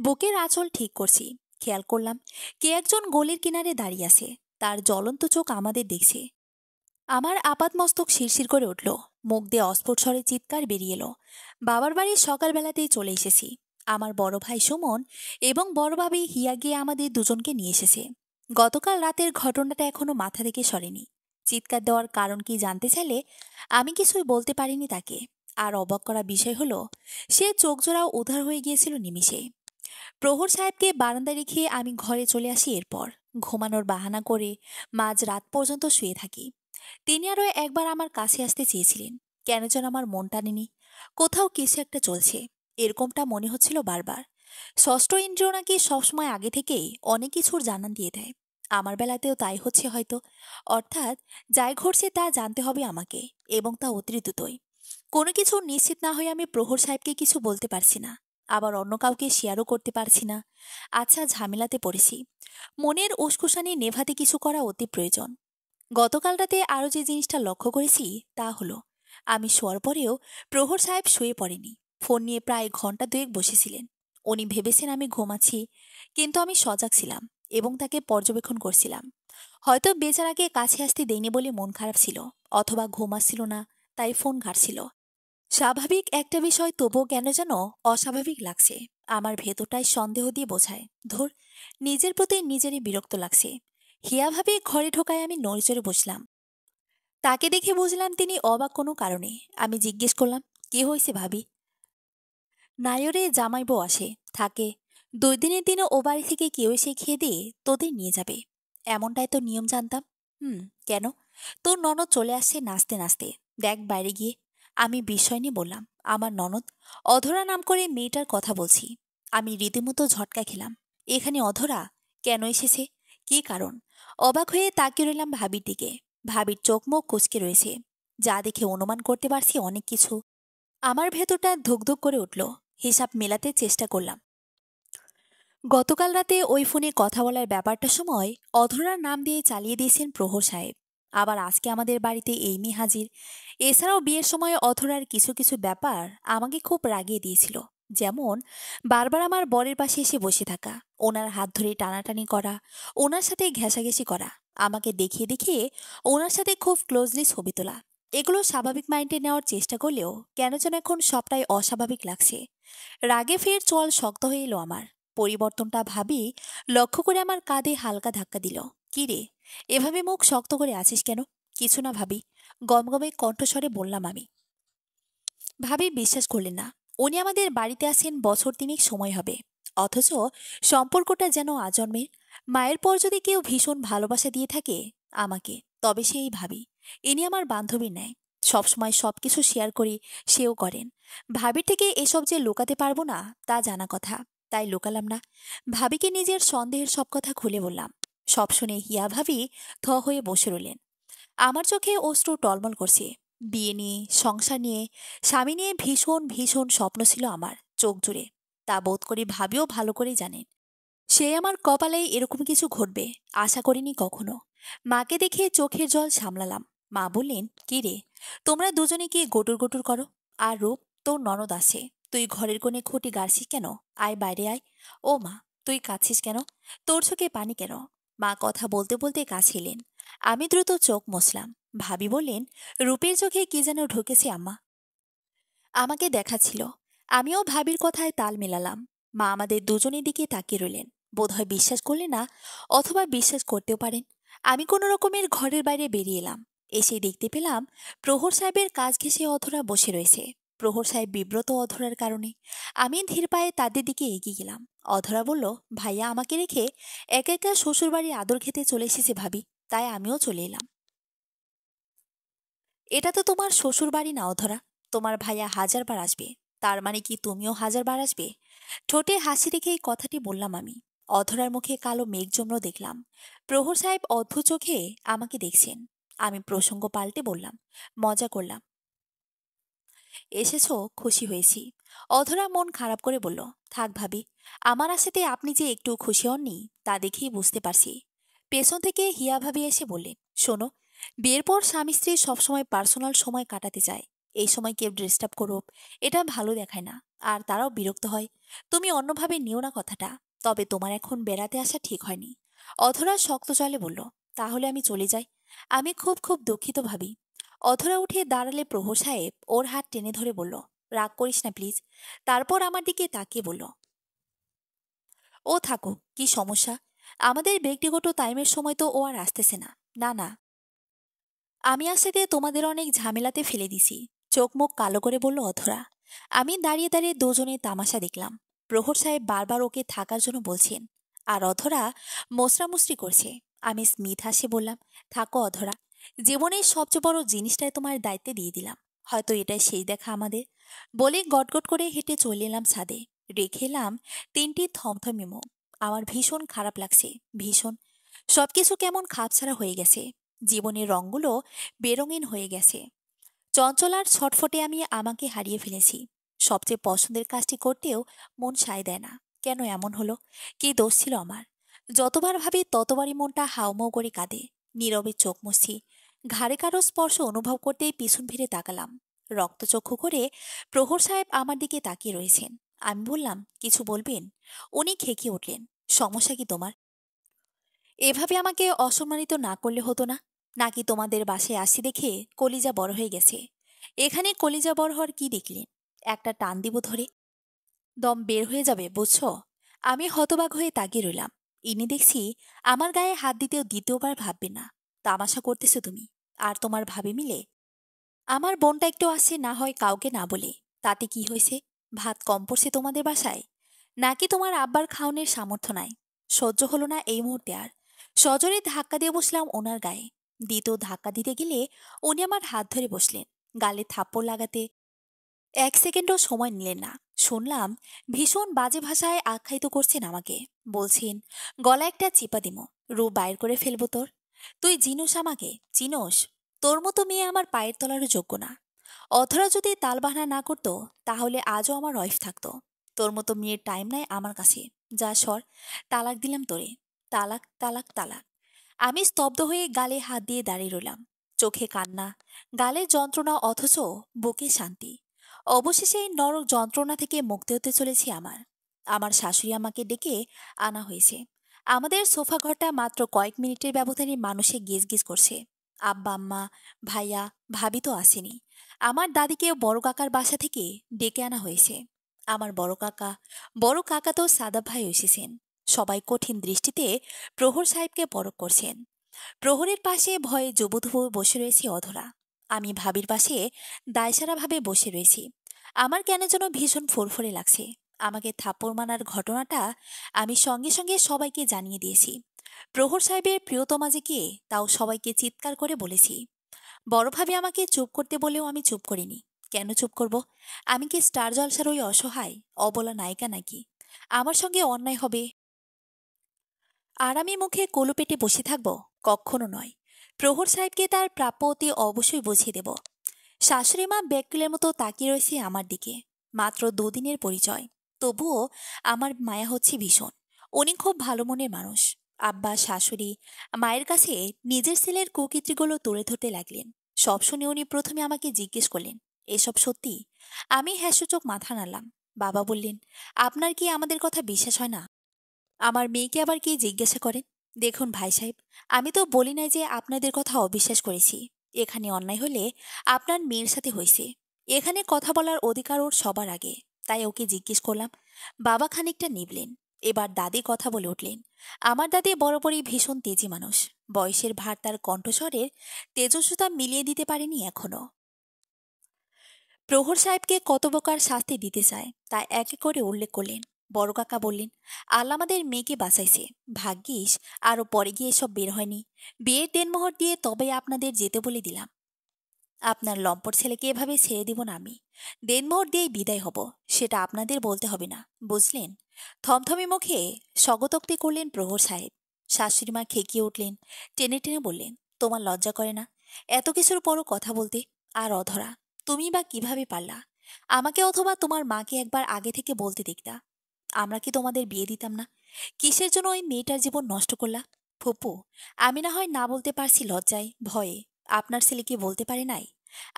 বুকের আঁচল ঠিক করছি। খেয়াল করলাম কে একজন গলির কিনারে দাঁড়িয়ে আছে। তার জ্বলন্ত চোখ আমাদের দেখছে। আমার আপাদমস্তক শিরশির করে উঠল। মুখ দিয়ে অস্ফুট স্বরে চিৎকার বেরিয়ে এলো। বাবার বাড়ি সকালবেলাতেই চলে এসেছি। আমার বড় ভাই সুমন এবং বড় ভাবি হিয়া গিয়ে আমাদের দুজনকে নিয়ে এসেছে। গতকাল রাতের ঘটনাটা এখনো মাথা থেকে সরেনি। চিৎকার দেওয়ার কারণ কি জানতে চাইলে আমি কিছুই বলতে পারিনি তাকে। আর অবাক করা বিষয় হলো, সে চোখজোড়াও উধার হয়ে গিয়েছিল নিমিষে। প্রহর সাহেবকে বারান্দায় রেখে আমি ঘরে চলে আসি। এরপর ঘুমানোর বাহানা করে মাঝ রাত পর্যন্ত শুয়ে থাকি। তিনি আরও একবার আমার কাছে আসতে চেয়েছিলেন। কেন যেন আমার মন টানেনি। কোথাও কিছু একটা চলছে, এরকমটা মনে হচ্ছিল বারবার। ষষ্ঠ ইন্দ্রিয় নাকি সবসময় আগে থেকেই অনেক কিছুর জানান দিয়ে দেয়। আমার বেলাতেও তাই হচ্ছে হয়তো। অর্থাৎ যাই ঘটছে তা জানতে হবে আমাকে, এবং তা অতি দ্রুতই। কোনো কিছু নিশ্চিত না হয়ে আমি প্রহর সাহেবকে কিছু বলতে পারছি না, আবার অন্য কাউকে শেয়ারও করতে পারছি না। আচ্ছা, ঝামেলাতে পড়েছি। মনের উসকুসানি নেভাতে কিছু করা অতি প্রয়োজন। গতকাল রাতে আরও যে জিনিসটা লক্ষ্য করেছি তা হলো, আমি শোয়ার পরেও প্রহর সাহেব শুয়ে পড়েনি। ফোন নিয়ে প্রায় ঘন্টা দুয়েক বসেছিলেন। উনি ভেবেছেন আমি ঘুমাচ্ছি, কিন্তু আমি সজাগ ছিলাম এবং তাকে পর্যবেক্ষণ করছিলাম। হয়তো বেচারাকে কাছে আসতে দেয়নি বলে মন খারাপ ছিল, অথবা ঘুম আসছিল না, তাই ফোন ঘাটছিল। স্বাভাবিক একটা বিষয় তবুও কেন যেন অস্বাভাবিক লাগছে। আমার ভেতরটায় সন্দেহ দিয়ে বোঝায়, ধর, নিজের প্রতি নিজেরই বিরক্ত লাগছে। হিয়া ভাবি ঘরে ঢোকায় আমি নড়েচড়ে বসলাম। তাকে দেখে বুঝলাম তিনি অবাক কোনো কারণে। আমি জিজ্ঞেস করলাম, কি হয়েছে ভাবি? নায়রে জামাই বউ আসে, থাকে 2 দিনের দিনও ও বাড়ি থেকে কেউ এসে খেয়ে দিয়ে তোদের নিয়ে যাবে, এমনটাই তো নিয়ম জানতাম। হুম, কেন? তোর ননদ চলে আসছে নাচতে নাচতে, দেখ বাইরে গিয়ে। আমি বিস্ময় নিয়ে বললাম, আমার ননদ? অধরা নাম করে মেয়েটার কথা বলছি। আমি রীতিমতো ঝটকা খেলাম। এখানে অধরা কেন এসেছে? কি কারণ? অবাক হয়ে তাকিয়ে রইলাম ভাবির দিকে। ভাবির চোখ মুখ কুঁচকে রয়েছে, যা দেখে অনুমান করতে পারছি অনেক কিছু। আমার ভেতরটা ধুকধুক করে উঠল। হিসাব মেলাতে চেষ্টা করলাম। গতকাল রাতে ওই ফোনে কথা বলার ব্যাপারটার সময় অধরার নাম দিয়ে চালিয়ে দিয়েছেন প্রহর সাহেব। আবার আজকে আমাদের বাড়িতে এই মেয়ে হাজির। এছাড়াও বিয়ের সময় অধরার কিছু কিছু ব্যাপার আমাকে খুব রাগিয়ে দিয়েছিল। যেমন বারবার আমার বরের পাশে এসে বসে থাকা, ওনার হাত ধরে টানাটানি করা, ওনার সাথে ঘেঁষাঘেঁষি করা, আমাকে দেখিয়ে দেখিয়ে ওনার সাথে খুব ক্লোজলি ছবি তোলা। এগুলো স্বাভাবিক মাইন্ডে নেওয়ার চেষ্টা করলেও কেন যেন এখন সবটাই অস্বাভাবিক লাগছে। রাগে ফের চোয়াল শক্ত হয়ে এলো আমার। পরিবর্তনটা ভাবি লক্ষ্য করে আমার কাঁধে হালকা ধাক্কা দিল। কি রে, এভাবে মুখ শক্ত করে আছিস কেন? কিছু না ভাবি, গমগমে কণ্ঠস্বরে বললাম আমি। ভাবি বিশ্বাস করলেন না। উনি আমাদের বাড়িতে আসেন বছর তিনেক সময় হবে, অথচ সম্পর্কটা যেন আজন্মের। মায়ের পর যদি কেউ ভীষণ ভালোবাসা দিয়ে থাকে আমাকে, তবে সেই ভাবি। ইনি আমার বান্ধবীর ন্যায়, সবসময় সবকিছু শেয়ার করি, সেও করেন। ভাবির থেকে এসব যে লুকাতে পারবো না তা জানা কথা, তাই লুকালাম না। ভাবিকে নিজের সন্দেহের সব কথা খুলে বললাম। সব শুনে হিয়া ভাবি থ হয়ে বসে রইলেন। আমার চোখে অশ্রু টলমল করছে। বিয়ে নিয়ে, সংসার নিয়ে, স্বামী নিয়ে ভীষণ ভীষণ স্বপ্ন ছিল আমার চোখ জুড়ে। তা বোধ করি ভাবিও ভালো করেই জানেন। সে আমার কপালে এরকম কিছু ঘটবে আশা করিনি কখনো। মাকে দেখে চোখের জল সামলালাম। মা বললেন, কি রে, তোমরা দুজনে কি গটুর গটুর করো? আর রূপ, তোর ননদ আছে, তুই ঘরের কোণে খুঁটি গাড়ছিস কেন? আয় বাইরে আয়। ও মা, তুই কাঁদছিস কেন? তোর চোখে পানি কেন? মা কথা বলতে বলতে কাছে এলেন। আমি দ্রুত চোখ মুছলাম। ভাবি বললেন, রূপের চোখে কি যেন ঢুকেছে আম্মা। আমাকে দেখাচ্ছিল। আমিও ভাবির কথায় তাল মেলালাম। মা আমাদের দুজনের দিকে তাকিয়ে রইলেন। বোধহয় বিশ্বাস করলেন না, অথবা বিশ্বাস করতেও পারেন। আমি কোনো রকমের ঘরের বাইরে বেরিয়ে এলাম। এসে দেখতে পেলাম প্রহর সাহেবের কাজ ঘেঁষে অধরা বসে রয়েছে। প্রহর সাহেব বিব্রত অধরার কারণে। আমি ধীর পায়ে তাদের দিকে এগিয়ে গেলাম। অধরা বলল, ভাইয়া আমাকে রেখে একা একা শ্বশুরবাড়ির আদর খেতে চলে এসেছে ভাবি, তাই আমিও চলে এলাম। এটা তো তোমার শ্বশুর বাড়ি না অধরা, তোমার ভাইয়া 1000 বার আসবে, তার মানে কি তুমিও 1000 বার আসবে? ঠোঁটে হাসি রেখে এই কথাটি বললাম আমি। অধরার মুখে কালো মেঘ জমল দেখলাম। প্রহর সাহেব অদ্ভুত চোখে আমাকে দেখছেন। আমি প্রসঙ্গ পাল্টে বললাম, মজা করলাম। এসেছো, খুশি হয়েছি। অধরা মন খারাপ করে বলল, থাক ভাবি, আমার আশাতে আপনি যে একটু খুশি হননি তা দেখেই বুঝতে পারছি। পেছন থেকে হিয়া ভাবি এসে বললেন, শোনো, বিয়ের পর স্বামী স্ত্রী সবসময় পার্সোনাল সময় কাটাতে চায়। এই সময় কেউ ডিস্টার্ব করুক, এটা ভালো দেখায় না, আর তারাও বিরক্ত হয়। তুমি অন্যভাবে নিও না কথাটা। তবে তোমার এখন বেড়াতে আসা ঠিক হয়নি। অধরা শক্ত জলে বলল, তাহলে আমি চলে যাই? আমি খুব খুব দুঃখিত ভাবি। অধরা উঠে দাঁড়ালে প্রহর সাহেব ওর হাত টেনে ধরে বলল, রাগ করিস না প্লিজ। তারপর আমার দিকে তাকিয়ে বলল, ও থাকুক, কি সমস্যা? আমাদের ব্যক্তিগত টাইমের সময় তো ও আর আসতেছে না। না না, আমি আসতে তোমাদের অনেক ঝামেলাতে ফেলে দিছি। চোখ মুখ কালো করে বলল অধরা। আমি দাঁড়িয়ে দাঁড়িয়ে দুজনে তামাশা দেখলাম। প্রহর সাহেব বারবার ওকে থাকার জন্য বলছেন, আর অধরা মোসরামুসরি করছে। আমি স্মিথ হাসি বললাম, থাকো অধরা, জীবনের সবচেয়ে বড় জিনিসটাই তোমার দায়িত্বে দিয়ে দিলাম। হয়তো এটাই শেষ দেখা আমাদের। বলে গটগট করে হেঁটে চলে এলাম ছাদে। রেখে এলাম 3টি থমথমে মুখ। আমার ভীষণ খারাপ লাগছে, ভীষণ। সবকিছু কেমন খাপছাড়া হয়ে গেছে। জীবনের রঙগুলো বেরঙিন হয়ে গেছে। চঞ্চল আর ছটফটে আমি আমাকে হারিয়ে ফেলেছি। সবচেয়ে পছন্দের কাজটি করতেও মন সায় দেয় না। কেন এমন হলো? কি দোষ ছিল আমার? যতবার ভাবি ততবারই মনটা হাউমাউ করে কাঁদে। নীরবে চোখ মুছছি। ঘাড়ে কারো স্পর্শ অনুভব করতেই পিছন ফিরে তাকালাম। রক্তচক্ষু করে প্রহর সাহেব আমার দিকে তাকিয়ে রয়েছেন। আমি বললাম, কিছু বলবেন? উনি খেকিয়ে উঠলেন, সমস্যা কি তোমার? এভাবে আমাকে অসম্মানিত না করলে হতো না? নাকি তোমাদের বাসায় আসি দেখে কলিজা বড় হয়ে গেছে? এখানে কলিজা বড় হওয়ার কি দেখলেন? একটা টান দিব ধরে দম বের হয়ে যাবে, বুঝছো? আমি হতবাক হয়ে তাকিয়ে রইলাম। ইনি দেখছি আমার গায়ে হাত দিতেও দ্বিতীয়বার ভাববে না। তামাশা করতেছো তুমি আর তোমার ভাবি মিলে? আমার বোনটা একটু আসছে না হয় কাউকে না বলে, তাতে কি হয়েছে? ভাত কম পড়ছে তোমাদের বাসায়? নাকি তোমার আব্বার খাওনের সামর্থ্য নাই? সহ্য হলো না এই মুহূর্তে আর। সজোরে ধাক্কা দিয়ে বসলাম ওনার গায়ে। দ্বিতীয় ধাক্কা দিতে গেলে উনি আমার হাত ধরে বসলেন, গালে থাপ্পড় লাগাতে 1 সেকেন্ডও সময় নিলেন না। শুনলাম ভীষণ বাজে ভাষায় আখ্যায়িত করছেন আমাকে। বলছেন, গলা একটা চিপা দিমো, রূপ বাইর করে ফেলবো তোর। তুই চিনোস আমাকে? চিনোস? তোর মতো মেয়ে আমার পায়ের তলারও যোগ্য না। অধরা যদি তালবাহানা না করতো তাহলে আজও আমার ওয়াইফ থাকতো। তোর মতো মেয়ের টাইম নাই আমার কাছে। যা সর, তালাক দিলাম তোরে। তালাক, তালাক, তালাক। আমি স্তব্ধ হয়ে গালে হাত দিয়ে দাঁড়িয়ে রইলাম। চোখে কান্না, গালে যন্ত্রণা, অথচ বুকে শান্তি। অবশেষে এই নরক যন্ত্রণা থেকে মুক্তি হতে চলেছি আমার। আমার শাশুড়ি আমাকে ডেকে আনা হয়েছে। আমাদের সোফা ঘরটা মাত্র কয়েক মিনিটের ব্যবধানে মানুষে গিজ গিজ করছে। আব্বা আম্মা, ভাইয়া, ভাবি তো আসেনি। আমার দাদিকে বড় কাকার বাসা থেকে ডেকে আনা হয়েছে। আমার বড় কাকা তো সাদাব ভাই এসেছেন। সবাই কঠিন দৃষ্টিতে প্রহর সাহেবকে পরখ করছেন। প্রহরের পাশে ভয়ে জবুথবু বসে রয়েছে অধরা। আমি ভাবির পাশে দায়সারাভাবে বসে রয়েছি। আমার কেন যেন ভীষণ ফুরফুরে লাগছে। আমাকে থাপ্পড় মারার ঘটনাটা আমি সঙ্গে সঙ্গে সবাইকে জানিয়ে দিয়েছি। প্রহর সাহেবের প্রিয়তমা যে কে তাও সবাইকে চিৎকার করে বলেছি। বড় ভাবি আমাকে চুপ করতে বলেও আমি চুপ করিনি। কেন চুপ করব? আমি কি স্টার জলসার ওই অসহায় অবলা নায়িকা নাকি? আমার সঙ্গে অন্যায় হবে আর আমি মুখে কলু পেটে বসে থাকব? কখনো নয়। প্রহর সাহেবকে তার প্রাপ্য অতি অবশ্যই বুঝিয়ে দেব। শাশুড়ি মা ব্যাকুলের মতো তাকিয়ে রয়েছে আমার দিকে। মাত্র 2 দিনের পরিচয়, তবুও আমার মায়া হচ্ছে ভীষণ। উনি খুব ভালো মনের মানুষ। আব্বা, শাশুড়ি, মায়ের কাছে নিজের ছেলের কুকীর্তিগুলো তুলে ধরতে লাগলেন। সব শুনে উনি প্রথমে আমাকে জিজ্ঞেস করলেন, এসব সত্যি? আমি হ্যাসূচক মাথা নাড়লাম। বাবা বললেন, আপনার কি আমাদের কথা বিশ্বাস হয় না? আমার মেয়েকে আবার কি জিজ্ঞাসা করেন? দেখুন ভাই সাহেব, আমি তো বলি নাই যে আপনাদের কথা অবিশ্বাস করেছি। এখানে অন্যায় হলে আপনার মেয়ের সাথে হয়েছে। এখানে কথা বলার অধিকার ওর সবার আগে। তাই ওকে জিজ্ঞেস করলাম। বাবা খানিকটা নিবলেন। এবার দাদি কথা বলে উঠলেন। আমার দাদি বরাবরই ভীষণ তেজি মানুষ। বয়সের ভার তার কণ্ঠস্বরের তেজস্বিতা মিলিয়ে দিতে পারেনি এখনো। প্রহর সাহেবকে কত প্রকার শাস্তি দিতে চায় তা একে করে উল্লেখ করলেন। বড় কাকা বললেন, আল্লাহ আমাদের মেয়েকে বাঁচাইছে। ভাগ্যিস আরো পরে গিয়ে এসব বের হয়নি। বিয়ের দেনমোহর দিয়ে তবে আপনাদের যেতে বলে দিলাম। আপনার লম্পট ছেলেকে এভাবে ছেড়ে দিব না আমি। দেনমোহর দিয়েই বিদায় হব, সেটা আপনাদের বলতে হবে না, বুঝলেন? থমথমে মুখে স্বগতোক্তি করলেন প্রহর সাহেব। শাশুড়িমা খেকিয়ে উঠলেন। টেনে টেনে বললেন, তোমার লজ্জা করে না এত কিছুর পরও কথা বলতে? আর অধরা, তুমি বা কিভাবে পারলা? আমাকে অথবা তোমার মাকে একবার আগে থেকে বলতে দেখতা। আমরা কি তোমাদের বিয়ে দিতাম না? কিসের জন্য ওই মেয়েটার জীবন নষ্ট করলা? ফুপু, আমি না হয় না বলতে পারছি লজ্জায়, ভয়ে। আপনার ছেলে কি বলতে পারে নাই?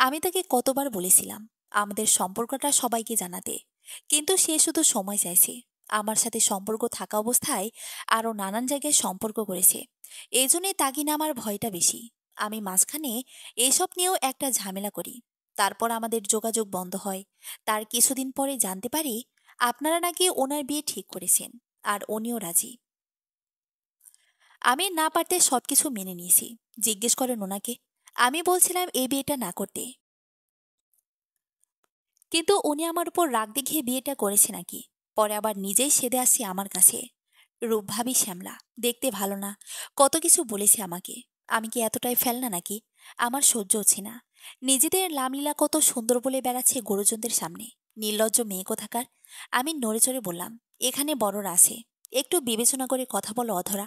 আমি তাকে কতবার বলেছিলাম আমাদের সম্পর্কটা সবাইকে জানাতে, কিন্তু সে শুধু সময় চাইছে। আমার সাথে সম্পর্ক থাকা অবস্থায় আরও নানান জায়গায় সম্পর্ক করেছে। এই জন্যই তাকে না আমার ভয়টা বেশি। আমি মাঝখানে এসব নিয়েও একটা ঝামেলা করি। তারপর আমাদের যোগাযোগ বন্ধ হয়। তার কিছুদিন পরে জানতে পারি আপনারা নাকি ওনার বিয়ে ঠিক করেছেন, আর উনিও রাজি। আমি না পারতে সবকিছু মেনে নিয়েছি। জিজ্ঞেস করেন ওনাকে। আমি বলছিলাম এই বিয়েটা না করতে, কিন্তু উনি আমার উপর রাগ দেখিয়ে বিয়েটা করেছে নাকি। পরে আবার নিজেই সেদে আসছে আমার কাছে। রূপভাবী শ্যামলা, দেখতে ভালো না, কত কিছু বলেছে আমাকে। আমি কি এতটাই ফেলনা নাকি? আমার সহ্য হচ্ছে না। নিজেদের লামলীলা কত সুন্দর বলে বেড়াচ্ছে গুরুজনদের সামনে। নির্লজ্জ মেয়ে কোথাকার। আমি নড়ে চড়ে বললাম, এখানে বড়রা আছে, একটু বিবেচনা করে কথা বলো অধরা।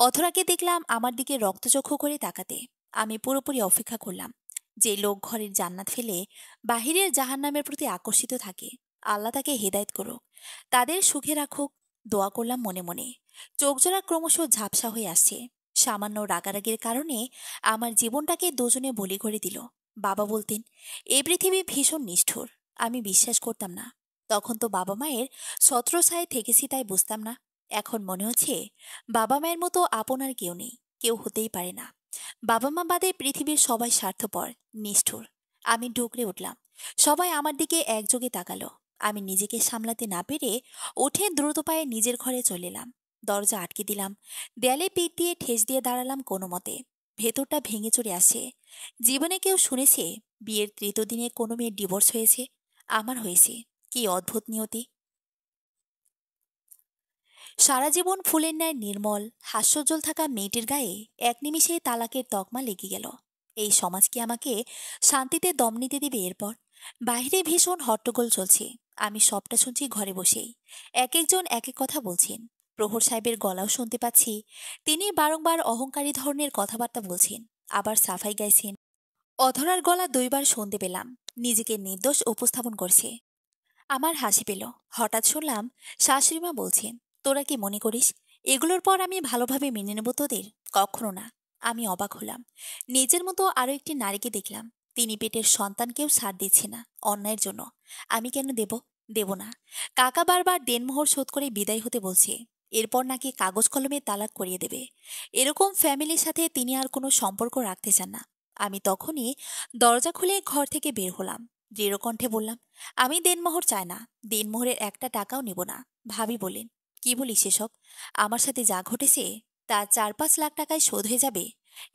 অধরাকে দেখলাম আমার দিকে রক্তচক্ষু করে তাকাতে। আমি পুরোপুরি অপেক্ষা করলাম। যে লোক ঘরের জান্নাত ফেলে বাহিরের জাহান্নামের প্রতি আকর্ষিত থাকে, আল্লাহ তাকে হেদায়েত করুক, তাদের সুখে রাখুক, দোয়া করলাম মনে মনে। চোখজোড়া ক্রমশ ঝাপসা হয়ে আসছে। সামান্য রাগারাগির কারণে আমার জীবনটাকে দুজনে বলি করে দিল। বাবা বলতেন, এই পৃথিবী ভীষণ নিষ্ঠুর। আমি বিশ্বাস করতাম না। তখন তো বাবা মায়ের ছত্রছায়ায় থেকেছি, তাই বুঝতাম না। এখন মনে হচ্ছে বাবা মায়ের মতো আপন আর কেউ নেই, কেউ হতেই পারে না। বাবা মা বাদে পৃথিবীর সবাই স্বার্থপর, নিষ্ঠুর। আমি ডুকরে উঠলাম। সবাই আমার দিকে একযোগে তাকালো। আমি নিজেকে সামলাতে না পেরে উঠে দ্রুত পায়ে নিজের ঘরে চলে এলাম। দরজা আটকে দিলাম। দেয়ালে পিঠ দিয়ে ঠেস দিয়ে দাঁড়ালাম কোনো মতে। ভেতরটা ভেঙে চড়ে আসে। জীবনে কেউ শুনেছে বিয়ের তৃতীয় দিনে কোনো মেয়ের ডিভোর্স হয়েছে? আমার হয়েছে। কি অদ্ভুত নিয়তি! সারা জীবন ফুলের ন্যায় নির্মল হাস্যোজ্জ্বল থাকা মেয়েটির গায়ে এক নিমিষে তালাকের তকমা লেগে গেল। এই সমাজ কি আমাকে শান্তিতে দম নিতে দেবে এরপর? বাইরে ভীষণ হট্টগোল চলছে। আমি সবটা শুনছি ঘরে বসেই। এক একজন এক এক কথা বলছেন। প্রহর সাহেবের গলাও শুনতে পাচ্ছি। তিনি বারংবার অহংকারী ধরনের কথাবার্তা বলছেন, আবার সাফাই গাইছেন। অধরার গলা দুইবার শুনতে পেলাম, নিজেকে নির্দোষ উপস্থাপন করছে। আমার হাসি পেল। হঠাৎ শুনলাম শাশুড়িমা বলছেন, তোরা কি মনে করিস এগুলোর পর আমি ভালোভাবে মেনে নেব তোদের? কখনো না। আমি অবাক হলাম। নিজের মতো আরো একটি নারীকে দেখলাম। তিনি পেটের সন্তানকেও ছাড় দিচ্ছে না অন্যায়ের জন্য। আমি কেন দেব? দেব না। কাকা বারবার দেনমোহর শোধ করে বিদায় হতে বলছে। এরপর নাকি কাগজ কলমে তালাক করিয়ে দেবে। এরকম ফ্যামিলির সাথে তিনি আর কোনো সম্পর্ক রাখতে চান না। আমি তখনই দরজা খুলে ঘর থেকে বের হলাম। দৃঢ় কণ্ঠে বললাম, আমি দেনমোহর চাই না। দেনমোহরের একটা টাকাও নেব না। ভাবি বলেন, কি বলিস এসব? আমার সাথে যা ঘটেছে তা 4-5 লাখ টাকায় শোধ হয়ে যাবে।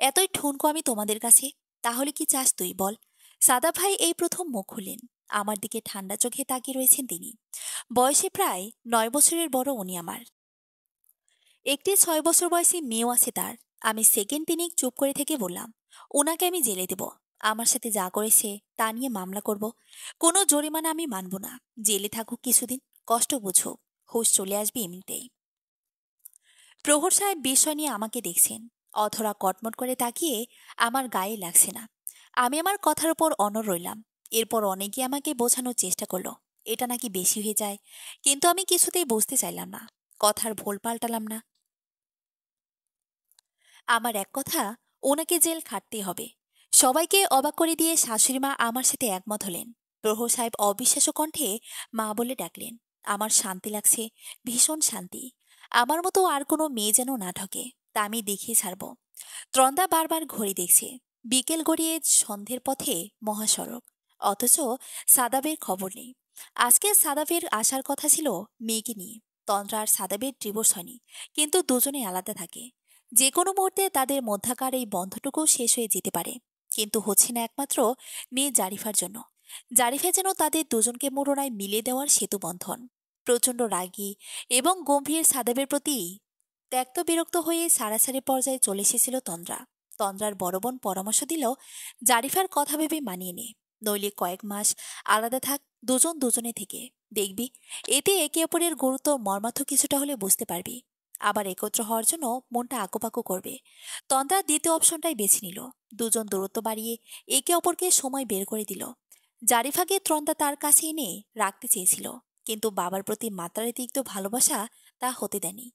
এতই ঠুনকো আমি তোমাদের কাছে? তাহলে কি চাস তুই বল? সাদা ভাই এই প্রথম মুখ খুললেন। আমার দিকে ঠান্ডা চোখে তাকিয়ে রয়েছেন তিনি। বয়সে প্রায় 9 বছরের বড় উনি আমার। একটি 6 বছর বয়সী মেয়েও আছে তার। আমি সেকেন্ড তিনেক চুপ করে থেকে বললাম, ওনাকে আমি জেলে দেব। আমার সাথে যা করেছে তা নিয়ে মামলা করব। কোনো জরিমানা আমি মানব না। জেলে থাকুক কিছুদিন, কষ্ট বুঝুক, হুঁশ চলে আসবে এমনিতেই। প্রহর সাহেব বিস্ময় নিয়ে আমাকে দেখছেন। অধরা কটমট করে তাকিয়ে আমার গায়ে লাগছে না। আমি আমার কথার উপর অনড় রইলাম। এরপর অনেকে আমাকে বোঝানোর চেষ্টা করলো, এটা নাকি বেশি হয়ে যায়। কিন্তু আমি কিছুতেই বুঝতে চাইলাম না। কথার ভোল পাল্টালাম না। আমার এক কথা, ওনাকে জেল খাটতেই হবে। সবাইকে অবাক করে দিয়ে শাশুড়িমা আমার সাথে একমত হলেন। প্রহর সাহেব অবিশ্বাস্য কণ্ঠে মা বলে ডাকলেন। আমার শান্তি লাগছে, ভীষণ শান্তি। আমার মতো আর কোনো মেয়ে যেন না ঠকে, তা আমি দেখিয়ে ছাড়ব। ত্রন্দা বারবার ঘড়ি দেখছে। বিকেল গড়িয়ে সন্ধ্যের পথে মহাসড়ক। অথচ সাদাবের খবর নেই। আজকে সাদাবের আসার কথা ছিল মেয়েকে নিয়ে। তন্দ্রা আর সাদাবের ডিভোর্স হয়নি, কিন্তু দুজনে আলাদা থাকে। যে কোনো মুহূর্তে তাদের মধ্যাকার এই বন্ধটুকু শেষ হয়ে যেতে পারে। কিন্তু হচ্ছে না একমাত্র মেয়ে জারিফার জন্য। জারিফা যেন তাদের দুজনকে মোড়নায় মিলিয়ে দেওয়ার সেতু বন্ধন। প্রচণ্ড রাগী এবং গম্ভীর সাদাবের প্রতি ত্যক্ত বিরক্ত হয়ে সারাসারি পর্যায়ে চলে এসেছিল তন্দ্রা। তন্দ্রার বড় বোন পরামর্শ দিল, জারিফার কথা ভেবে মানিয়ে নে। নইলে কয়েক মাস আলাদা থাক, দুজন দুজনে থেকে। দেখবি, এতে একে অপরের গুরুত্ব মর্মার্থ কিছুটা হলে বুঝতে পারবি। আবার একত্র হওয়ার জন্য মনটা আঁকুপাকু করবে। তন্দ্রা দ্বিতীয় অপশনটাই বেছে নিল। দুজন দূরত্ব বাড়িয়ে একে অপরকে সময় বের করে দিল। জারিফাকে তন্দ্রা তার কাছে এনে রাখতে চেয়েছিল, কিন্তু বাবার প্রতি মাত্রাতিরিক্ত ভালোবাসা তা হতে দেয়নি।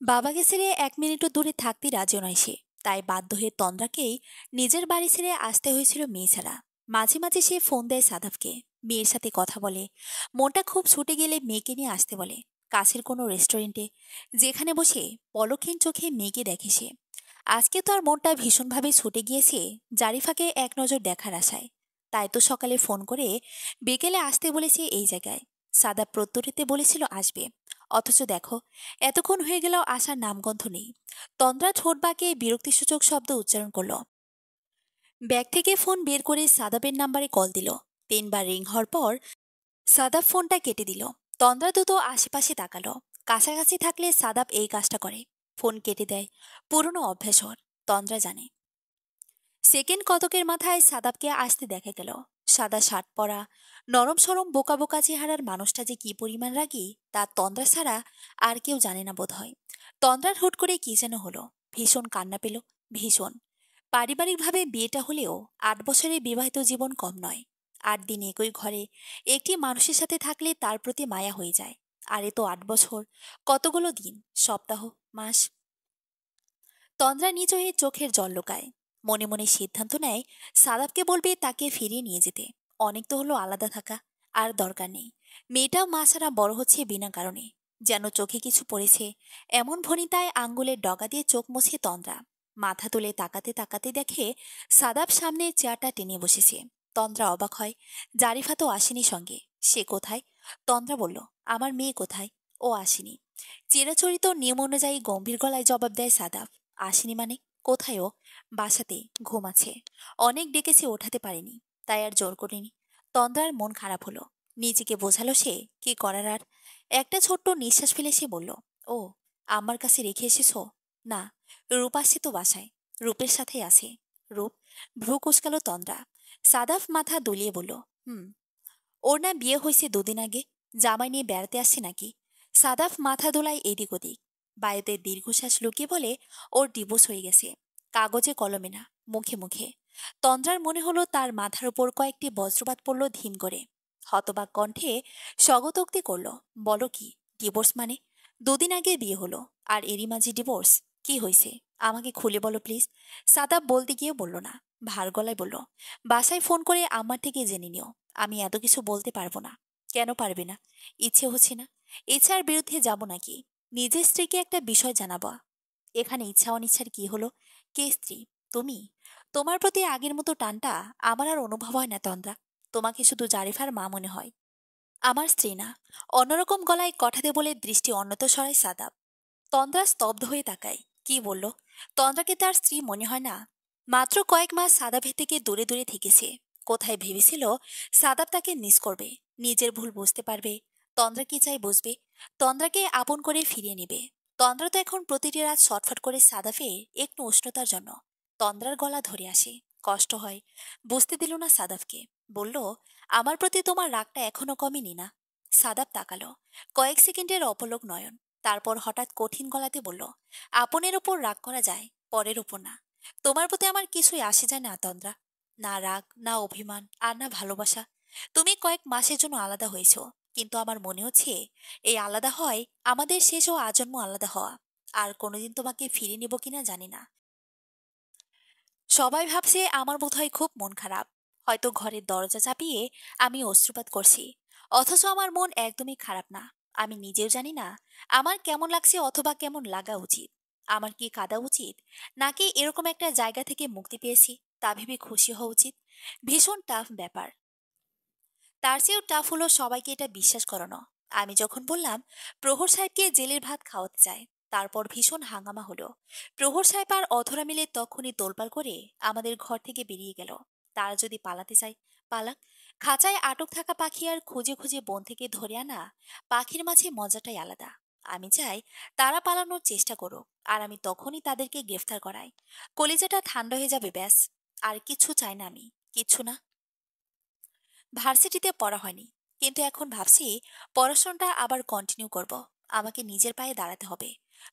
বাবাকে ছেড়ে 1 মিনিটও দূরে থাকতে রাজি নয় সে। তাই বাধ্য হয়ে তন্দ্রাকেই নিজের বাড়ি ছেড়ে আসতে হয়েছিল মেয়ে ছাড়া। মাঝে মাঝে সে ফোন দেয় সাদাফকে, মেয়ের সাথে কথা বলে। মনটা খুব ছুটে গেলে মেয়েকে নিয়ে আসতে বলে, কাছের কোনো রেস্টুরেন্টে, যেখানে বসে পলকহীন চোখে মেয়েকে দেখে সে। আজকে তো আর মনটা ভীষণভাবে ছুটে গিয়েছে জারিফাকে এক নজর দেখার আশায়। তাই তো সকালে ফোন করে বিকেলে আসতে বলেছে এই জায়গায়। সাদা প্রত্যুরিতে বলেছিল আসবে। অথচ দেখো, এতক্ষণ হয়ে গেলেও আসার নামগন্ধ নেই। তন্দ্রা ঠোঁট বাঁকিয়ে বিরক্তিসূচক শব্দ উচ্চারণ করল। ব্যাগ থেকে ফোন বের করে সাদাবের নাম্বারে কল দিল। 3 বার রিং হওয়ার পর সাদাব ফোনটা কেটে দিল। তন্দ্রা দ্রুত আশেপাশে তাকালো। কাছাকাছি থাকলে সাদাব এই কাজটা করে, ফোন কেটে দেয়। পুরনো অভ্যাস ওর, তন্দ্রা জানে। সেকেন্ড কতকের মাথায় সাদাবকে আসতে দেখা গেল। সাদা শার্ট পরা, নরম সরম বোকা বোকা চেহারার মানুষটা যে কি পরিমাণ রাগী তা তন্দ্রা ছাড়া আর কেউ জানে না বোধ হয়। তন্দ্রার হুট করে কি যেন হলো, ভীষণ কান্না পেল। ভীষণ। পারিবারিকভাবে বিয়েটা হলেও 8 বছরের বিবাহিত জীবন কম নয়। 8 দিন একই ঘরে একটি মানুষের সাথে থাকলে তার প্রতি মায়া হয়ে যায়। আর এ তো 8 বছর, কতগুলো দিন, সপ্তাহ, মাস। তন্দ্রা নিজ হয়ে চোখের জল লোকায়। মনে মনে সিদ্ধান্ত নেয় সাদাবকে বলবে তাকে ফিরিয়ে নিয়ে যেতে। অনেক তো হলো আলাদা থাকা, আর দরকার নেই। মেয়েটাও মা ছাড়া বড় হচ্ছে বিনা কারণে। যেন চোখে কিছু পড়েছে এমন ভনিতায় আঙ্গুলের ডগা দিয়ে চোখ মুছে তন্দ্রা। মাথা তুলে তাকাতে তাকাতে দেখে সাদাব সামনের চেয়ারটা টেনে বসেছে। তন্দ্রা অবাক হয়, জারিফা তো আসেনি সঙ্গে। সে কোথায়? তন্দ্রা বলল, আমার মেয়ে কোথায়? ও আসেনি। চিরাচরিত নিয়ম অনুযায়ী গম্ভীর গলায় জবাব দেয় সাদাব। আসেনি মানে? কোথায় ও? বাসাতে ঘুমাচ্ছে। অনেক ডেকেছে, ওঠাতে পারেনি, তাই আর জোর করিনি। তন্দ্রার মন খারাপ হলো। নিজেকে বোঝালো সে কি করার আর। একটা ছোট্ট নিঃশ্বাস ফেলে সে বলল, ও আমার কাছে রেখে এসেছো? না, রূপ আসছে তো বাসায়। রূপের সাথে আছে। রূপ? ভ্রু কুচকালো তন্দ্রা। সাদাফ মাথা দুলিয়ে বলল, হুম। ওর না বিয়ে হয়েছে দুদিন আগে। জামাই নিয়ে বেড়াতে আসছে নাকি? সাদাফ মাথা দোলায় এদিক ওদিক। বায়ুতে দীর্ঘশ্বাস লুকিয়ে বলে, ওর ডিভোর্স হয়ে গেছে। কাগজে কলমে না, মুখে মুখে। তন্দ্রার মনে হলো তার মাথার উপর কয়েকটি বজ্রপাত পড়ল ধিম করে। হতবাক কণ্ঠে স্বগতোক্তি করল, বলো কি? ডিভোর্স মানে? দুদিন আগে বিয়ে হলো, আর এরই মাঝে ডিভোর্স? কি হয়েছে আমাকে খুলে বলো প্লিজ। সাদাব বলতে গিয়ে বলল না, ভার গলায় বলল, বাসায় ফোন করে আমার থেকে জেনে নিও। আমি এত কিছু বলতে পারবো না। কেন পারবে না? ইচ্ছে হচ্ছে না। ইচ্ছার বিরুদ্ধে যাব নাকি? নিজের স্ত্রীকে একটা বিষয় জানাবো। এখানে ইচ্ছা অনিচ্ছার কি হলো? কে স্ত্রী? তুমি। তোমার প্রতি আগের মতো টানটা আমার আর অনুভব হয় না তন্দ্রা। তোমাকে শুধু জারিফার মা মনে হয়, আমার স্ত্রী না। অন্যরকম গলায় কথাতে বলে দৃষ্টি অন্যত সরায় সাদাব। তন্দ্রা স্তব্ধ হয়ে তাকায়। কি বলল? তন্দ্রাকে তার স্ত্রী মনে হয় না? মাত্র কয়েক মাস সাদাবের থেকে দূরে দূরে থেকেছে। কোথায় ভেবেছিল সাদাব তাকে মিস করবে, নিজের ভুল বুঝতে পারবে, তন্দ্রা কি চাই বুঝবে, তন্দ্রাকে আপন করে ফিরিয়ে নেবে। তন্দ্রা তো এখন প্রতিটি রাত ছটফট করে সাদাফের একটু উষ্ণতার জন্য। তন্দ্রার গলা ধরে আসে, কষ্ট হয়। বুঝতে দিল না সাদাফকে। বলল, আমার প্রতি তোমার রাগটা এখনো কমেনি না? সাদাব তাকালো। কয়েক সেকেন্ডের অপলক নয়ন। তারপর হঠাৎ কঠিন গলাতে বলল, আপনের উপর রাগ করা যায়, পরের উপর না। তোমার প্রতি আমার কিছুই আসে যায় না তন্দ্রা। না রাগ, না অভিমান, আর না ভালোবাসা। তুমি কয়েক মাসের জন্য আলাদা হয়েছ, কিন্তু আমার মনে হচ্ছে এই আলাদা হয় আমাদের শেষ ও আজন্ম আলাদা হওয়া। আর কোনোদিন তোমাকে ফিরে নেব কিনা জানি না। সবাই ভাবছে আমার বোধহয় খুব মন খারাপ। হয়তো ঘরের দরজা চাপিয়ে আমি অশ্রুপাত করছি। অথচ আমার মন একদমই খারাপ না। আমি নিজেও জানি না আমার কেমন লাগছে অথবা কেমন লাগা উচিত। আমার কি কাঁদা উচিত, নাকি এরকম একটা জায়গা থেকে মুক্তি পেয়েছি তা ভেবে খুশি হওয়া উচিত? ভীষণ টাফ ব্যাপার। তার চেয়েও টাফ হলো সবাইকে এটা বিশ্বাস করানো। আমি যখন বললাম প্রহর সাহেবকে জেলের ভাত খাওয়াতে চায়, তারপর ভীষণ হাঙ্গামা হলো। প্রহর সাহেব আর অধরা মিলে তখনই তোলপাড় করে আমাদের ঘর থেকে বেরিয়ে গেল। তারা যদি পালাতে চায়, পালাক। খাঁচায় আটক থাকা পাখি আর খুঁজে খুঁজে বন থেকে ধরে আনা পাখির মাঝে মজাটাই আলাদা। আমি চাই তারা পালানোর চেষ্টা করুক, আর আমি তখনই তাদেরকে গ্রেফতার করাই। কলিজাটা ঠান্ডা হয়ে যাবে ব্যাস। আর কিছু চাই না আমি, কিছু না। ভার্সিটিতে পড়া হয়নি, কিন্তু এখন ভাবছি পড়াশোনাটা আবার কন্টিনিউ করব। আমাকে নিজের পায়ে দাঁড়াতে হবে,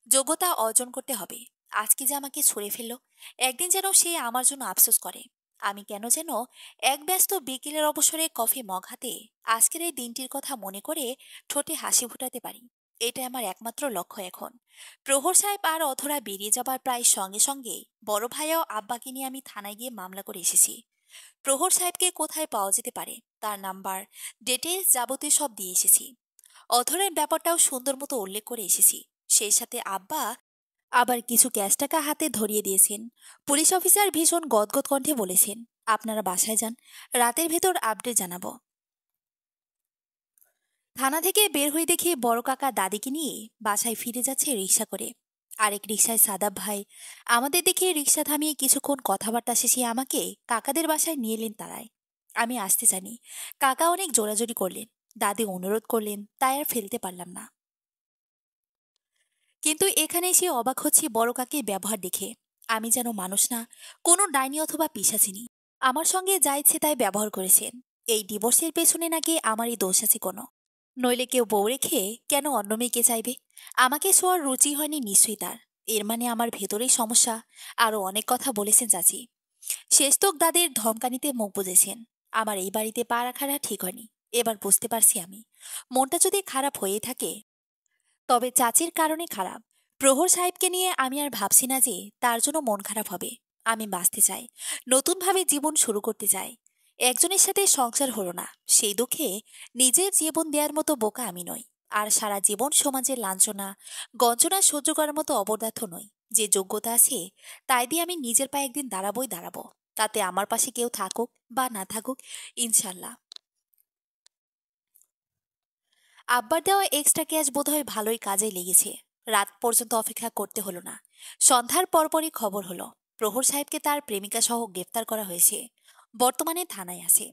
যোগ্যতা অর্জন করতে হবে। আজকে যে আমাকে ছুঁড়ে ফেললো, একদিন যেন সে আমার জন্য আফসোস করে। আমি কেন যেন এক ব্যস্ত বিকেলের অবসরে কফি মগ হাতে আজকের এই দিনটির কথা মনে করে ঠোঁটে হাসি ফোটাতে পারি। এটা আমার একমাত্র লক্ষ্য এখন। প্রহর সাহেব আর অধরা বেরিয়ে যাবার প্রায় সঙ্গে সঙ্গে বড় ভাইয়া ও আব্বাকে নিয়ে আমি থানায় গিয়ে মামলা করে এসেছি। প্রহর সাহেবকে কোথায় পাওয়া যেতে পারে, তার নাম্বার, ডিটেলস যাবতীয় সব দিয়ে এসেছি। অধরের ব্যাপারটাও সুন্দর মতো উল্লেখ করে এসেছি। সেই সাথে আব্বা আবার কিছু ক্যাশ টাকা হাতে ধরিয়ে দিয়েছেন। পুলিশ অফিসার ভীষণ গদগদ কণ্ঠে বলেছেন, আপনারা বাসায় যান, রাতের ভেতর আপডেট জানাবো। থানা থেকে বের হয়ে দেখে বড় কাকা দাদিকে নিয়ে বাসায় ফিরে যাচ্ছে রিক্সা করে। আরেক রিক্সায় সাদাব ভাই। আমাদের দেখে রিক্সা থামিয়ে কিছুক্ষণ কথাবার্তা শেষে আমাকে কাকাদের বাসায় নিয়ে এলেন তারাই। আমি আসতে জানি। কাকা অনেক জোরাজোরি করলেন, দাদি অনুরোধ করলেন, তাই আর ফেলতে পারলাম না। কিন্তু এখানে এসে অবাক হচ্ছি বড় কাকের ব্যবহার দেখে। আমি যেন মানুষ না, কোনো ডাইনি অথবা পিশাচিনি। আমার সঙ্গে যা ইচ্ছে তাই ব্যবহার করেছেন। এই ডিভোর্সের পেছনে নাকি আমারই দোষ আছে কোনো। নইলে কেউ বউ রেখে কেন অন্য মেয়েকে চাইবে? আমাকে ছোঁয়ার রুচি হয়নি নিশ্চয়ই তার। এর মানে আমার ভেতরেই সমস্যা। আরো অনেক কথা বলেছেন চাচি। শেষতক দাদের ধমকানিতে মুখ বুঝেছেন। আমার এই বাড়িতে পা রাখাটা ঠিক হয়নি। এবার বুঝতে পারছি আমি। মনটা যদি খারাপ হয়ে থাকে, তবে চাচির কারণে খারাপ। প্রহর সাহেবকে নিয়ে আমি আর ভাবছি না যে তার জন্য মন খারাপ হবে। আমি বাঁচতে চাই, নতুনভাবে জীবন শুরু করতে চাই। একজনের সাথে সংসার হলো না, সেই দুঃখে নিজের জীবন দেওয়ার মতো বোকা আমি নই। আর সারা জীবন সমাজের লাঞ্ছনা গঞ্জনা সহ্য করার মতো অপদার্থ নই। যে যোগ্যতা আছে তাই দিয়ে আমি নিজের পায়ে একদিন দাঁড়াবোই দাঁড়াবো। তাতে আমার পাশে কেউ থাকুক বা না থাকুক, ইনশাল্লাহ। আব্বার দেওয়া এক্সট্রা ক্যাশ বোধহয় ভালোই কাজে লেগেছে। রাত পর্যন্ত অপেক্ষা করতে হলো না। সন্ধ্যার পরপরই খবর হলো প্রহর সাহেবকে তার প্রেমিকা সহ গ্রেফতার করা হয়েছে। বর্তমানে থানায় আছে।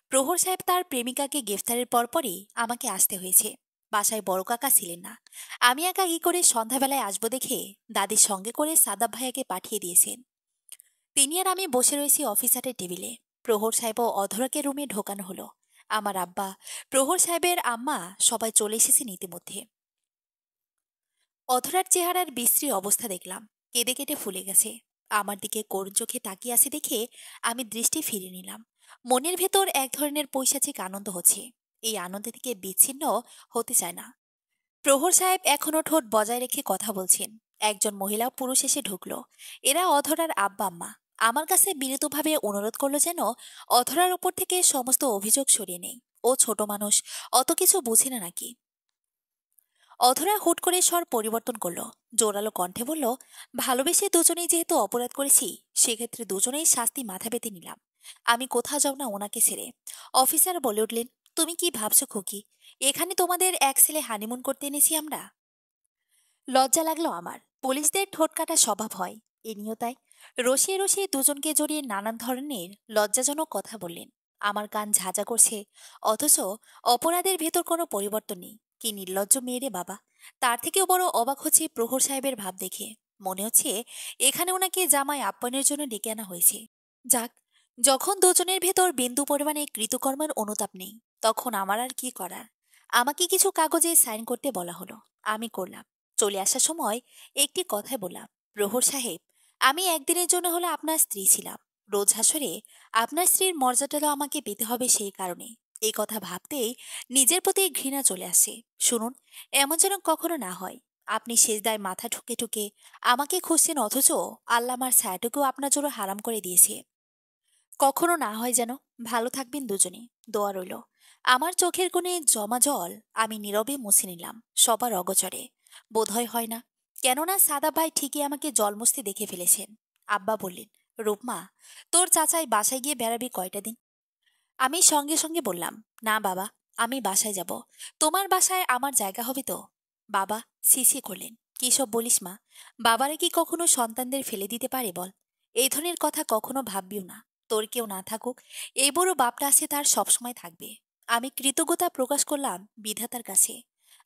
প্রহর সাহেব তার প্রেমিকাকে গ্রেফতারের পরপরই আমাকে আসতে হয়েছে। বাসায় বড় কাকা ছিলেন না। আমি একা কি করে সন্ধ্যাবেলায় আসবো দেখে দাদির সঙ্গে করে সাদাব ভাইয়াকে পাঠিয়ে দিয়েছেন। তিনি আর আমি বসে রয়েছি অফিসারের টেবিলে। প্রহর সাহেব ও অধরাকে রুমে ঢোকানো হলো। আমার আব্বা, প্রহর সাহেবের আম্মা সবাই চলে এসেছেন ইতিমধ্যে। অধরার চেহারার বিশ্রী অবস্থা দেখলাম। কেঁদে কেটে ফুলে গেছে। আমার দিকে করুণ চোখে তাকিয়ে আছে দেখে আমি দৃষ্টি ফিরিয়ে নিলাম। মনের ভেতর এক ধরনের পৈশাচিক আনন্দ হচ্ছে। এই আনন্দ থেকে বিচ্ছিন্ন হতে চায় না। প্রহর সাহেব এখনো ঠোঁট বজায় রেখে কথা বলছেন। একজন মহিলা পুরুষ এসে ঢুকলো। এরা অধরার আব্বা আম্মা। আমার কাছে বিনীতভাবে অনুরোধ করলো যেন অধরার উপর থেকে সমস্ত অভিযোগ সরিয়ে নেই। ও ছোট মানুষ, অত কিছু বুঝি না নাকি। অধরা হুট করে স্বর পরিবর্তন করলো। জোরালো কণ্ঠে বলল, ভালোবেসে দুজনেই যেহেতু অপরাধ করেছি, সেক্ষেত্রে দুজনেই শাস্তি মাথা পেতে নিলাম। আমি কোথাও যাব না ওনাকে ছেড়ে। অফিসার বলে উঠলেন, তুমি কি ভাবছো খুকি? এখানে তোমাদের এক ছেলে হানিমুন করতে এনেছি আমরা? লজ্জা লাগলো আমার। পুলিশদের ঠোঁট কাটা স্বভাব হয়, এ নিয়েও তাই। রসিয়ে রসিয়ে দুজনকে জড়িয়ে নানান ধরনের লজ্জাজনক কথা বললেন। আমার কান ঝাঁঝা করছে। অথচ অপরাধের ভেতর কোনো পরিবর্তন নেই। কি নির্লজ্জ মেয়েরে বাবা! তার থেকেও বড় অবাক হচ্ছে প্রহর সাহেবের ভাব দেখে। মনে হচ্ছে এখানে ওনাকে জামাই আপ্যায়নের জন্য ডেকে আনা হয়েছে। যাক, যখন দুজনের ভেতর বিন্দু পরিমাণে কৃতকর্মের অনুতাপ নেই, তখন আমার আর কি করার। আমাকে কিছু কাগজে সাইন করতে বলা হলো। আমি করলাম। চলে আসার সময় একটি কথাই বললাম, প্রহর সাহেব, আমি একদিনের জন্য হলে আপনার স্ত্রী ছিলাম। রোজ হাসরে আপনার স্ত্রীর মর্যাদাও আমাকে পেতে হবে সেই কারণে। এই কথা ভাবতেই নিজের প্রতি ঘৃণা চলে আসে। শুনুন, এমন যেন কখনো না হয়। আপনি সেজদায় মাথা ঠুকে ঠুকে আমাকে খুঁজছেন, অথচ আল্লাহ আমার ছায়াটুকু আপনার জন্য হারাম করে দিয়েছে। কখনো না হয় যেন। ভালো থাকবেন দুজনে। দোয়া রইল। আমার চোখের কোণে জমা জল আমি নীরবে মুছে নিলাম, সবার অগচরে। বোধহয় হয় না, কেননা সাদা ভাই ঠিকই আমাকে জল মুছতে দেখে ফেলেছেন। আব্বা বললেন, রূপমা, তোর চাচাই বাসায় গিয়ে বেড়াবি কয়টা দিন? আমি সঙ্গে সঙ্গে বললাম, না বাবা, আমি বাসায় যাব। তোমার বাসায় আমার জায়গা হবে তো? বাবা সিসি করলেন, কি সব বলিস মা? বাবারা কি কখনো সন্তানদের ফেলে দিতে পারে বল? এই ধরনের কথা কখনো ভাববিও না। তোর কেউ না থাকুক, এই বড় বাপটা আছে, তার সবসময় থাকবে। আমি কৃতজ্ঞতা প্রকাশ করলাম বিধাতার কাছে।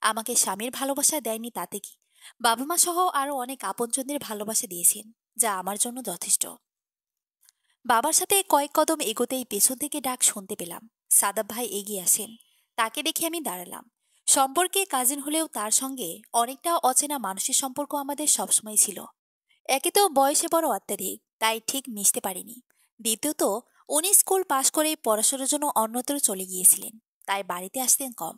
আমাকে স্বামীর ভালোবাসা দেয়নি তাতে কি, বাবা মা সহ আরো অনেক আপনজনদের ভালোবাসা দিয়েছেন, যা আমার জন্য যথেষ্ট। বাবার সাথে কয়েক কদম এগোতেই পেছন থেকে ডাক শুনতে পেলাম। সাদাব ভাই এগিয়ে আসেন। তাকে দেখে আমি দাঁড়ালাম। সম্পর্কে কাজিন হলেও তার সঙ্গে অনেকটা অচেনা মানুষের সম্পর্ক আমাদের সবসময় ছিল। একে তো বয়সে বড় অত্যাধিক, তাই ঠিক মিশতে পারিনি। দ্বিতীয়ত, উনি স্কুল পাশ করে পড়াশোনার জন্য অন্যত্র চলে গিয়েছিলেন, তাই বাড়িতে আসতেন কম।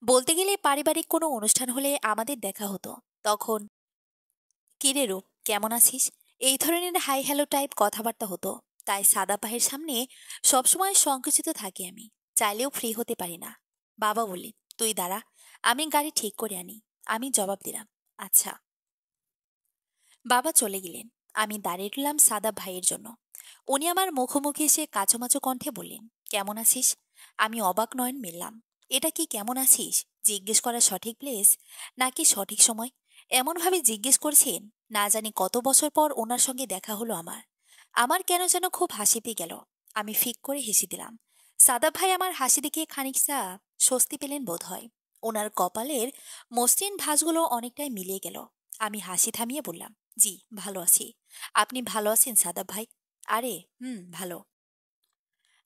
বলতে গেলে পারিবারিক কোনো অনুষ্ঠান হলে আমাদের দেখা হতো। তখন, কিরে রূপ, কেমন আছিস, এই ধরনের হাই হ্যালো টাইপ কথাবার্তা হতো। তাই সাদা পাহের সামনে সবসময় সংকুচিত থাকি আমি। চাইলেও ফ্রি হতে পারি না। বাবা বললেন, তুই দাঁড়া, আমি গাড়ি ঠিক করে আনি। আমি জবাব দিলাম, আচ্ছা। বাবা চলে গেলেন। আমি দাঁড়িয়ে রইলাম সাদা ভাইয়ের জন্য। উনি আমার মুখোমুখি এসে কাঁচোমাচো কণ্ঠে বললেন, কেমন আছিস? আমি অবাক নয়ন মেললাম। এটা কি কেমন আছিস জিজ্ঞেস করার সঠিক প্লেস নাকি সঠিক সময়? এমনভাবে জিজ্ঞেস করছেন, না জানি কত বছর পর ওনার সঙ্গে দেখা হলো আমার। আমার কেন যেন খুব হাসি পেয়ে গেল। আমি ফিক করে হেসে দিলাম। সাদা ভাই আমার হাসি দেখে খানিকটা স্বস্তি পেলেন বোধ হয়। ওনার কপালের মসৃণ ভাঁজগুলো অনেকটাই মিলিয়ে গেল। আমি হাসি থামিয়ে বললাম, জি ভালো আছি। আপনি ভালো আছেন সাদাব ভাই? আরে ভালো।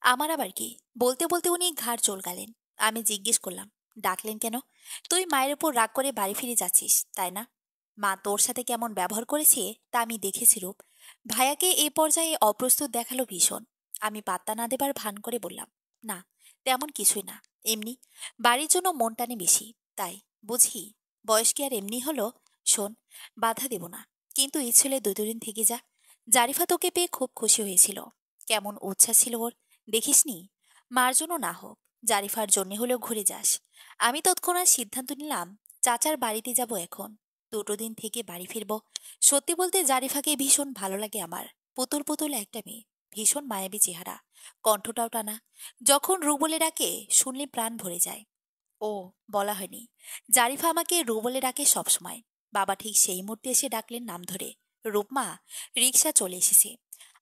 আমার আবার কি? বলতে বলতে উনি ঘাড় চুলকালেন। আমি জিজ্ঞেস করলাম, ডাকলেন কেন? তুই মায়ের উপর রাগ করে বাড়ি ফিরে যাচ্ছিস, তাই না? মা তোর সাথে কেমন ব্যবহার করেছে তা আমি দেখেছি রূপ। ভাইয়াকে এই পর্যায়ে অপ্রস্তুত দেখালো ভীষণ। আমি পাত্তা না দেবার ভান করে বললাম, না, তেমন কিছুই না। এমনি বাড়ির জন্য মন টানে বেশি, তাই। বুঝি, বয়স কি আর এমনি হলো? শোন, বাধা দেব না, কিন্তু ইচ্ছেলে দুদিন থেকে যা। জারিফা তোকে পেয়ে খুব খুশি হয়েছিল। কেমন উচ্ছ্বাস ছিল ওর, দেখিসনি? মার জন্য না হোক, জারিফার জন্য হলেও ঘুরে যাস। আমি তৎক্ষণাৎ সিদ্ধান্ত নিলাম চাচার বাড়িতে যাব এখন। 2 দিন থেকে বাড়ি ফিরব। সত্যি বলতে জারিফাকে ভীষণ ভালো লাগে আমার। পুতুল পুতুল একটা মেয়ে, ভীষণ মায়াবী চেহারা, কণ্ঠটাও টানা। যখন রু বলে ডাকে শুনলে প্রাণ ভরে যায়। ও, বলা হয়নি, জারিফা আমাকে রু বলে ডাকে সবসময়। বাবা ঠিক সেই মুহূর্তে এসে ডাকলেন নাম ধরে, রূপমা। রিক্সা চলে এসেছে।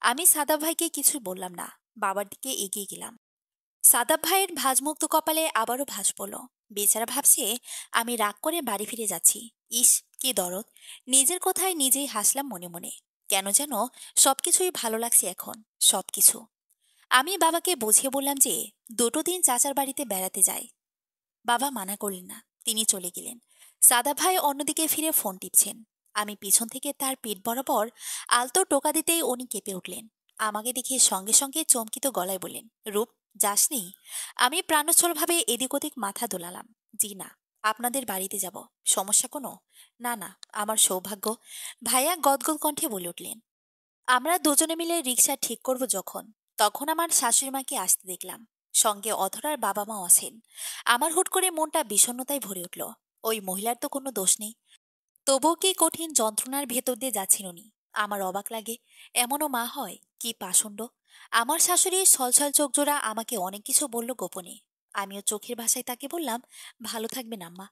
আমি সাদাব ভাইকে কিছু বললাম না, বাবার দিকে এগিয়ে গেলাম। সাদাব ভাইয়ের ভাঁজমুক্ত কপালে আবারও ভাঁজ পড়ল। বেচারা ভাবছে আমি রাগ করে বাড়ি ফিরে যাচ্ছি। ইস, কি দরদ! নিজের কথায় নিজেই হাসলাম মনে মনে। কেন যেন সবকিছুই ভালো লাগছে এখন, সবকিছু। আমি বাবাকে বুঝিয়ে বললাম যে 2 দিন চাচার বাড়িতে বেড়াতে যাই। বাবা মানা করলেন না, তিনি চলে গেলেন। সাদাব ভাই অন্যদিকে ফিরে ফোন টিপছেন। আমি পিছন থেকে তার পিঠ বরাবর আলতো টোকা দিতেই উনি কেঁপে উঠলেন। আমাকে দেখে সঙ্গে সঙ্গে চমকিত গলায় বললেন, রূপ, যাসনি? আমি প্রাণোচ্ছলভাবে এদিক ওদিক মাথা দোলালাম। জি না, আপনাদের বাড়িতে যাব। সমস্যা কোনো? না না, আমার সৌভাগ্য। ভাইয়া গদগদ কণ্ঠে বলে উঠলেন। আমরা দুজনে মিলে রিক্সা ঠিক করব যখন, তখন আমার শাশুড়ি মাকে আসতে দেখলাম। সঙ্গে অধরার বাবা মাও আছেন। আমার হুট করে মনটা বিষণ্ণতায় ভরে উঠল। ওই মহিলার তো কোনো দোষ নেই, তবুও কি কঠিন যন্ত্রণার ভেতর দিয়ে যাচ্ছেন উনি। আমার অবাক লাগে, এমনও মা হয়, কি পাষণ্ড। আমার শাশুড়ির ছলছল চোখজোড়া আমাকে অনেক কিছু বলল গোপনে। আমিও চোখের ভাষায় তাকে বললাম, ভালো থাকবেন আম্মা।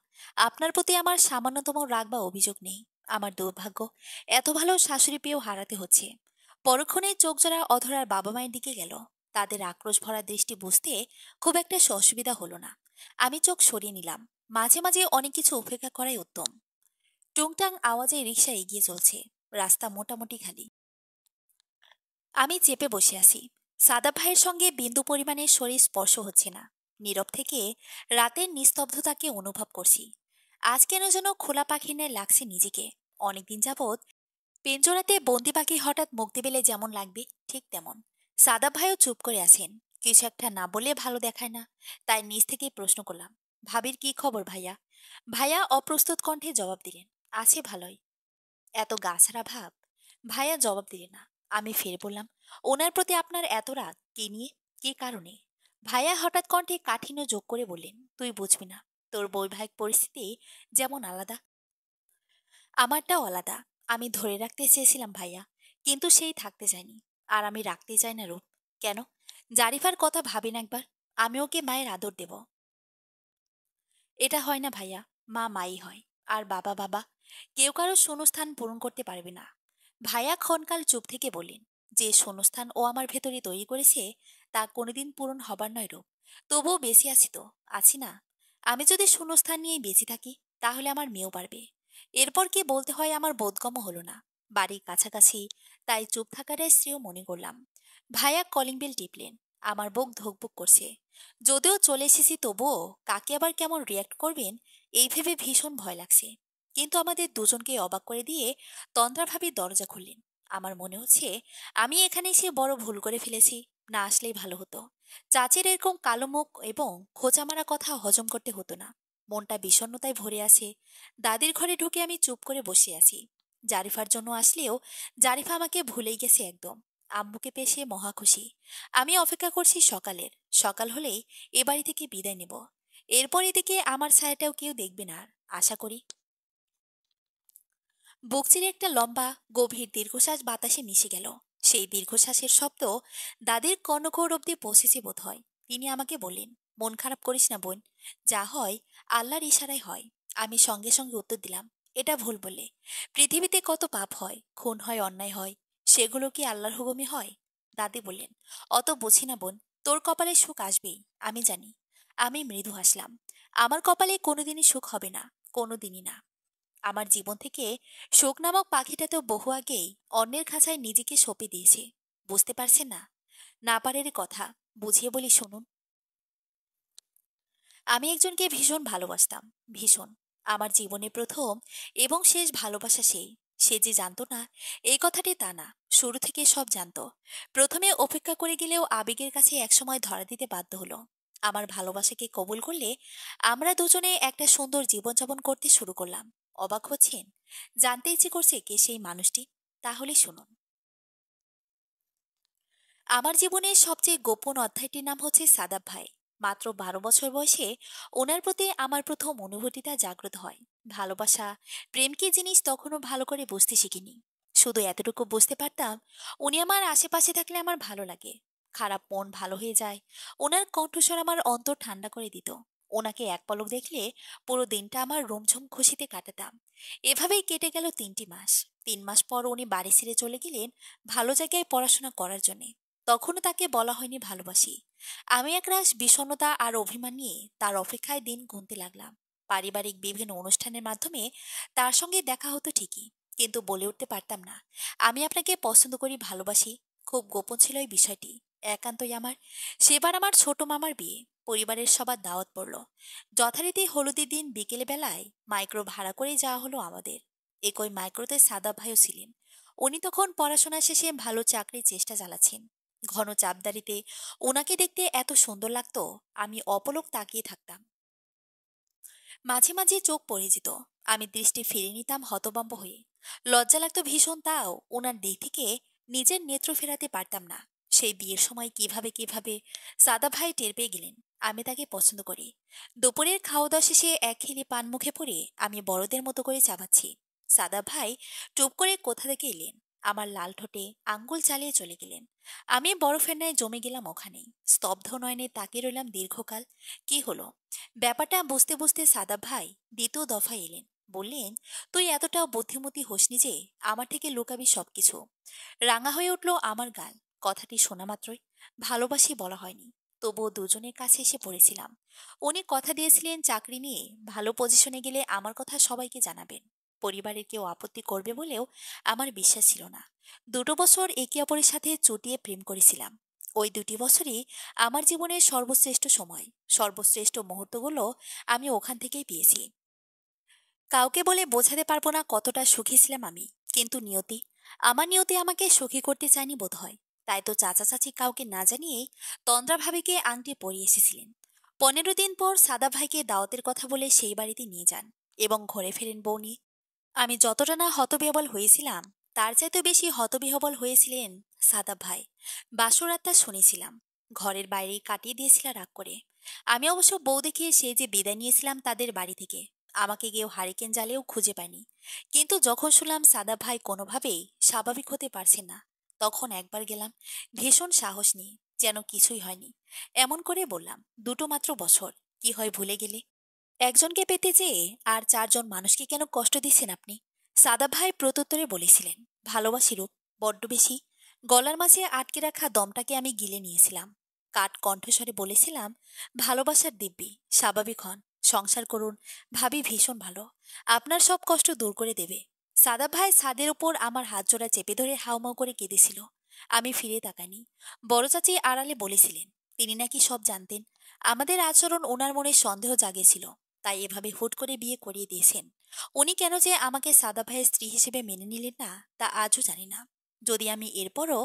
আপনার প্রতি আমার সামান্যতম রাগ বা অভিযোগ নেই। আমার দুর্ভাগ্য, এত ভালো শাশুড়ি পেয়েও হারাতে হচ্ছে। পরক্ষণে চোখজোড়া অধরার বাবা মায়ের দিকে গেল। তাদের আক্রোশ ভরা দৃষ্টি বুঝতে খুব একটা অসুবিধা হলো না। আমি চোখ সরিয়ে নিলাম। মাঝে মাঝে অনেক কিছু উপেক্ষা করাই উত্তম। টুংটাং আওয়াজে রিকশা এগিয়ে চলছে। রাস্তা মোটামুটি খালি। আমি চেপে বসে আছি। সাদাব ভাইয়ের সঙ্গে বিন্দু পরিমাণের শরীর স্পর্শ হচ্ছে না। নীরব থেকে রাতের নিস্তব্ধতাকে অনুভব করছি। আজ কেন যেন খোলা পাখির ন্যায় লাগছে নিজেকে। অনেকদিন যাবৎ পিঞ্জরাতে বন্দি পাখি হঠাৎ মুক্তি পেলে যেমন লাগবে, ঠিক তেমন। সাদাব ভাইও চুপ করে আছেন। কিছু একটা না বলে ভালো দেখায় না। তাই নিজ থেকেই প্রশ্ন করলাম, ভাবির কি খবর ভাইয়া? ভাইয়া অপ্রস্তুত কণ্ঠে জবাব দিলেন, আছে ভালোই। এত গাছাড়া ভাব। ভাইয়া জবাব দিলেন না। আমি ফিরে বললাম, ওনার প্রতি আপনার এত রাগ কি নিয়ে, কি কারণে? ভাইয়া হঠাৎ কণ্ঠে কাঠিন্য যোগ করে বললেন, তুই বুঝবি না। তোর বৈবাহিক পরিস্থিতি যেমন আলাদা, আমারটাও আলাদা। আমি ধরে রাখতে চেয়েছিলাম ভাইয়া, কিন্তু সেই থাকতে চায়নি। আর আমি রাখতে চাই না রূপ। কেন? জারিফার কথা ভাবেন একবার। আমি ওকে মায়ের আদর দেব। এটা হয় না ভাইয়া। মা মাই হয়, আর বাবা বাবা। কেউ কারো শূন্যস্থান পূরণ করতে পারবে না। ভাইয়া ক্ষণকাল চুপ থেকে বললেন, যে শূন্যস্থান ও আমার ভেতরে তৈরি করেছে তা কোনোদিন পূরণ হবার নয় রূপ। তবুও বেঁচে আছি তো, আছি না? আমি যদি শূন্যস্থান নিয়ে বেঁচে থাকি, তাহলে আমার মেয়েও পারবে। এরপর কি বলতে হয় আমার বোধগম্য হলো না। বাড়ির কাছাকাছি, তাই চুপ থাকাটাই শ্রেয় মনে করলাম। ভাইয়া কলিং বেল টিপলেন। আমার বুক ধুকপুক করছে। যদিও চলে এসেছি, তবুও কাকে আবার কেমন রিয়াক্ট করবেন এই ভেবে ভীষণ ভয় লাগছে। কিন্তু আমাদের দুজনকে অবাক করে দিয়ে তন্দ্রাভাবে দরজা খুললেন। আমার মনে হচ্ছে আমি এখানে এসে বড় ভুল করে ফেলেছি। না আসলেই ভালো হতো। চাচির এরকম কালো মুখ এবং খোঁচামারা কথা হজম করতে হতো না। মনটা বিষণ্ণতায় ভরে আছে। দাদির ঘরে ঢুকে আমি চুপ করে বসে আছি। জারিফার জন্য আসলেও জারিফা আমাকে ভুলেই গেছে একদম। আম্মুকে পেয়ে সে মহা খুশি। আমি অপেক্ষা করছি সকালের। সকাল হলেই এ বাড়ি থেকে বিদায় নেব। এরপর এদিকে আমার ছায়াটাও কেউ দেখবে না আর, আশা করি। বুক চিরে একটা লম্বা গভীর দীর্ঘশ্বাস বাতাসে মিশে গেল। সেই দীর্ঘশ্বাসের শব্দ দাদির কর্ণঘোর অব্দি পৌঁছেছে বোধ হয়। তিনি আমাকে বললেন, মন খারাপ করিস না বোন। যা হয় আল্লাহর ইশারায় হয়। আমি সঙ্গে সঙ্গে উত্তর দিলাম, এটা ভুল বলে। পৃথিবীতে কত পাপ হয়, খুন হয়, অন্যায় হয়। সেগুলো কি আল্লাহর হুকুমে হয়? দাদি বললেন, অত বুঝি না বোন। তোর কপালে সুখ আসবেই, আমি জানি। আমি মৃদু হাসলাম। আমার কপালে কোনোদিনই সুখ হবে না, কোনোদিনই না। আমার জীবন থেকে শোক নামক পাখিটা তো বহু আগেই অন্যের খাঁচায় নিজেকে সঁপে দিয়েছে। বুঝতে পারছেন না? না পারের কথা বুঝিয়ে বলি শুনুন। আমি একজনকে ভীষণ ভালোবাসতাম, ভীষণ। আমার জীবনে প্রথম এবং শেষ ভালোবাসা সেই। সে যে জানতো না এই কথাটি তা না, শুরু থেকে সব জানতো। প্রথমে উপেক্ষা করে গেলেও আবেগের কাছে একসময় ধরা দিতে বাধ্য হলো। আমার ভালোবাসাকে কবুল করলে আমরা দুজনে একটা সুন্দর জীবনযাপন করতে শুরু করলাম। অবাক হচ্ছেন? জানতে ইচ্ছে করছে কে সেই মানুষটি? তাহলে শুনুন। আমার জীবনের সবচেয়ে গোপন অধ্যায়টির নাম হচ্ছে সাদাব ভাই। মাত্র 12 বছর বয়সে ওনার প্রতি আমার প্রথম অনুভূতিটা জাগ্রত হয়। ভালোবাসা, প্রেম কি জিনিস তখনও ভালো করে বুঝতে শিখিনি। শুধু এতটুকু বুঝতে পারতাম, উনি আমার আশেপাশে থাকলে আমার ভালো লাগে, খারাপ মন ভালো হয়ে যায়। ওনার কণ্ঠস্বর আমার অন্তর ঠান্ডা করে দিত। ওনাকে এক পলক দেখলে পুরো দিনটা আমার রোমঝোম খুশিতে কাটাতাম। এভাবেই কেটে গেল 3টি মাস। 3 মাস পর উনি বাড়ি ছেড়ে চলে গেলেন ভালো জায়গায় পড়াশোনা করার জন্যে। তখনও তাকে বলা হয়নি ভালোবাসি। আমি একরাশ বিষণ্ণতা আর অভিমান নিয়ে তার অপেক্ষায় দিন গুনতে লাগলাম। পারিবারিক বিভিন্ন অনুষ্ঠানের মাধ্যমে তার সঙ্গে দেখা হতো ঠিকই, কিন্তু বলে উঠতে পারতাম না, আমি আপনাকে পছন্দ করি, ভালোবাসি। খুব গোপন ছিল এই বিষয়টি, একান্তই আমার। সেবার আমার ছোট মামার বিয়ে, পরিবারের সবার দাওয়াত পড়ল। যথারীতি হলুদের দিন বিকেলে বেলায় মাইক্রো ভাড়া করে যাওয়া হলো আমাদের। একই মাইক্রোতে সাদা ভাইও ছিলেন। উনি তখন পড়াশোনা শেষে ভালো চাকরির চেষ্টা চালাচ্ছেন। ঘন চাপদারিতে ওনাকে দেখতে এত সুন্দর লাগতো, আমি অপলক তাকিয়ে থাকতাম। মাঝে মাঝে চোখ পড়ে যেত, আমি দৃষ্টি ফিরে নিতাম হতভম্ব হয়ে। লজ্জা লাগতো ভীষণ, তাও ওনার দিক থেকে নিজের নেত্র ফেরাতে পারতাম না। সেই বিয়ের সময় কিভাবে কিভাবে সাদা ভাই টের পেয়ে গেলেন আমি তাকে পছন্দ করি। দুপুরের খাওয়া দাওয়া শেষে এক হেলি পান মুখে পড়ে আমি বড়দের মতো করে চাবাচ্ছি। সাদা ভাই টুপ করে কোথা থেকে এলেন, আমার লাল ঠোঁটে আঙ্গুল চালিয়ে চলে গেলেন। আমি বরফের ন্যায় জমে গেলাম ওখানেই, স্তব্ধ নয়নে তাকিয়ে রইলাম দীর্ঘকাল। কি হলো ব্যাপারটা বুঝতে বুঝতে সাদা ভাই দ্বিতীয় দফায় এলেন। বললেন, তুই এতটাও বুদ্ধিমতী হোসনি যে আমার থেকে লুকাবি সবকিছু। রাঙা হয়ে উঠল আমার গাল। কথাটি শোনা মাত্রই ভালোবাসি বলা হয়নি, তবুও দুজনের কাছে এসে পড়েছিলাম। উনি কথা দিয়েছিলেন চাকরি নিয়ে ভালো পজিশনে গেলে আমার কথা সবাইকে জানাবেন। পরিবারের কেউ আপত্তি করবে বলেও আমার বিশ্বাস ছিল না। 2 বছর একে অপরের সাথে চুটিয়ে প্রেম করেছিলাম। ওই 2টি বছরই আমার জীবনের সর্বশ্রেষ্ঠ সময়, সর্বশ্রেষ্ঠ মুহূর্তগুলো আমি ওখান থেকেই পেয়েছি। কাউকে বলে বোঝাতে পারবো না কতটা সুখী ছিলাম আমি। কিন্তু নিয়তি, আমার নিয়তি আমাকে সুখী করতে চায়নি বোধ হয়। তাই তো চাচা চাচি কাউকে না জানিয়েই তন্দ্রা ভাবিকে আংটি পরিয়ে এসেছিলেন। 15 দিন পর সাদা ভাইকে দাওয়াতের কথা বলে সেই বাড়িতে নিয়ে যান এবং ঘরে ফেরেন বউ নিয়ে। আমি যতটা না হতবিহ্বল হয়েছিলাম, তার চাইতে বেশি হতবিহ্বল হয়েছিলেন সাদা ভাই। বাসর রাতটা শুনেছিলাম, ঘরের বাইরেই কাটিয়ে দিয়েছিল রাগ করে। আমি অবশ্য বউ দেখে সে যে বিদায় নিয়েছিলাম তাদের বাড়ি থেকে, আমাকে কেউ হারিকেন জ্বালেও খুঁজে পায়নি। কিন্তু যখন শুনলাম সাদা ভাই কোনোভাবেই স্বাভাবিক হতে পারছেন না, তখন একবার গেলাম ভীষণ সাহস নিয়ে, যেন কিছুই হয়নি। এমন করে বললাম, 2টো মাত্র বছর, কি হয় ভুলে গেলে? একজনকে পেতে চেয়ে আর 4জন মানুষকে কেন কষ্ট দিচ্ছেন আপনি? সাদা ভাই প্রত্যুত্তরে বলেছিলেন, ভালোবাসি রূপ বড্ড বেশি। গলার মাঝে আটকে রাখা দমটাকে আমি গিলে নিয়েছিলাম। কাঠ কণ্ঠস্বরে বলেছিলাম, ভালোবাসার দিব্যি, স্বাভাবিক হন, সংসার করুন, ভাবি ভীষণ ভালো, আপনার সব কষ্ট দূর করে দেবে। সাদা ভাই ছাদের উপর আমার হাত জোড়া চেপে ধরে হাউমাউ করে কেঁদেছিল। আমি ফিরে তাকাইনি। বড় চাচি আড়ালে বলেছিলেন, তিনি নাকি সব জানতেন। আমাদের আচরণ ওনার মনে সন্দেহ জাগিয়েছিল, তাই এভাবে হুট করে বিয়ে করিয়ে দিয়েছেন। উনি কেন যে আমাকে সাদা ভাইয়ের স্ত্রী হিসেবে মেনে নিলেন না, তা আজও জানি না। যদি আমি এরপরও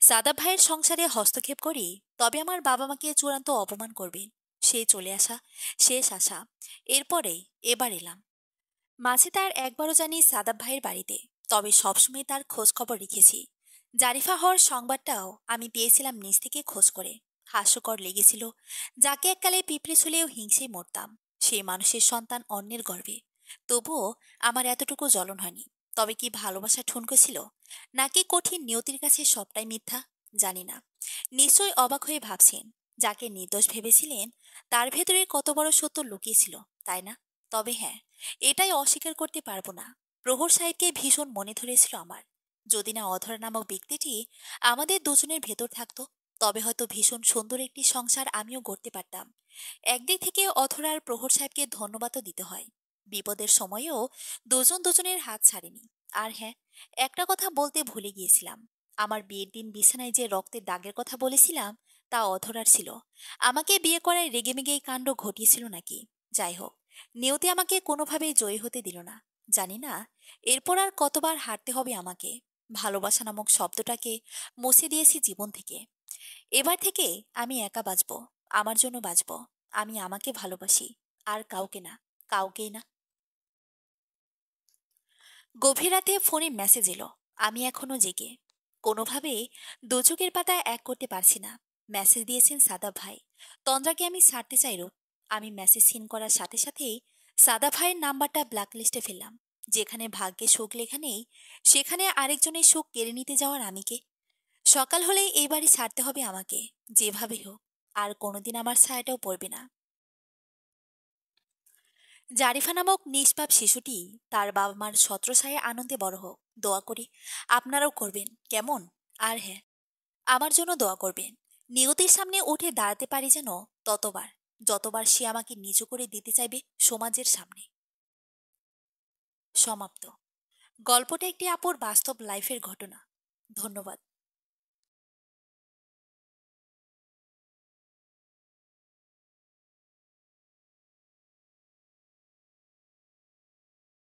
সাদা ভাইয়ের সংসারে হস্তক্ষেপ করি, তবে আমার বাবা মাকে চূড়ান্ত অপমান করবেন। সে চলে আসা, শেষ আশা। এরপরেই এবার এলাম। মাঝে তার একবারও জানি সাদাব ভাইয়ের বাড়িতে, তবে সবসময় তার খোঁজ খবর রেখেছি। জারিফা হওয়ার সংবাদটাও আমি পেয়েছিলাম নিজ থেকে খোঁজ করে। হাস্যকর লেগেছিল, যাকে এককালে পিঁপড়ে ছুলেও হিংসেই মরতাম, সে মানুষের সন্তান অন্যের গর্ভে। তবুও আমার এতটুকু জ্বলন হয়নি। তবে কি ভালোবাসা ঠুনকো ছিল, নাকি কঠিন নিয়তির কাছে সবটাই মিথ্যা, জানি না। নিশ্চয়ই অবাক হয়ে ভাবছেন, যাকে নির্দোষ ভেবেছিলেন তার ভেতরে কত বড় সত্য লুকিয়েছিল, তাই না? তবে হ্যাঁ, এটাই অস্বীকার করতে পারবো না, প্রহর সাহেবকে ভীষণ মনে ধরেছিল আমার। যদি না অধরা নামক ব্যক্তিটি আমাদের দুজনের ভেতর থাকতো, তবে হয়তো ভীষণ সুন্দর একটি সংসার আমিও গড়তে পারতাম। একদিক থেকে অধরার প্রহর সাহেবকে ধন্যবাদও দিতে হয়। বিপদের সময়েও দুজন দুজনের হাত ছাড়েনি। আর হ্যাঁ, একটা কথা বলতে ভুলে গিয়েছিলাম, আমার বিয়ের দিন বিছানায় যে রক্তের দাগের কথা বলেছিলাম, তা অধরার ছিল। আমাকে বিয়ে করায় রেগেমেগে এই কাণ্ড ঘটিয়েছিল নাকি? যাই হোক, নিয়তি আমাকে কোনোভাবেই জয়ী হতে দিল না। জানি না এরপর আর কতবার হারতে হবে আমাকে। ভালোবাসা নামক শব্দটাকে মুছে দিয়েছি জীবন থেকে। এবার থেকে আমি একা বাঁচব, আমার জন্য বাঁচব। আমি আমাকে ভালোবাসি, আর কাউকে না, কাউকেই না। গভীর রাতে ফোনে মেসেজ এলো, আমি এখনো জেগে। কোনোভাবে দু চোখের পাতা এক করতে পারছি না। মেসেজ দিয়েছেন সাদা ভাই, তন্দ্রাকে আমি ছাড়তে চাইরো। আমি মেসেজ সিন করার সাথে সাথেই সাদা ভাইয়ের নাম্বারটা ব্ল্যাকলিস্টে ফেললাম। যেখানে ভাগ্যে সুখ লেখা নেই, সেখানে আরেকজনের সুখ কেড়ে নিতে যাওয়ার আমি কে? সকাল হলেই এই বাড়ি ছাড়তে হবে আমাকে, যেভাবে হোক। আর কোনোদিন আমার ছায়াটাও পড়বে না। জারিফা নামক নিষ্পাপ শিশুটি তার বাবা মার ছত্রছায়ায় আনন্দে বড় হোক, দোয়া করি। আপনারাও করবেন কেমন? আর হ্যাঁ, আমার জন্য দোয়া করবেন। নিয়তির সামনে উঠে দাঁড়াতে পারি যেন ততবার, যতবার সে আমাকে নিচু করে দিতে চাইবে সমাজের সামনে। সমাপ্ত। গল্পটা একটি আপুর বাস্তব লাইফের ঘটনা। ধন্যবাদ।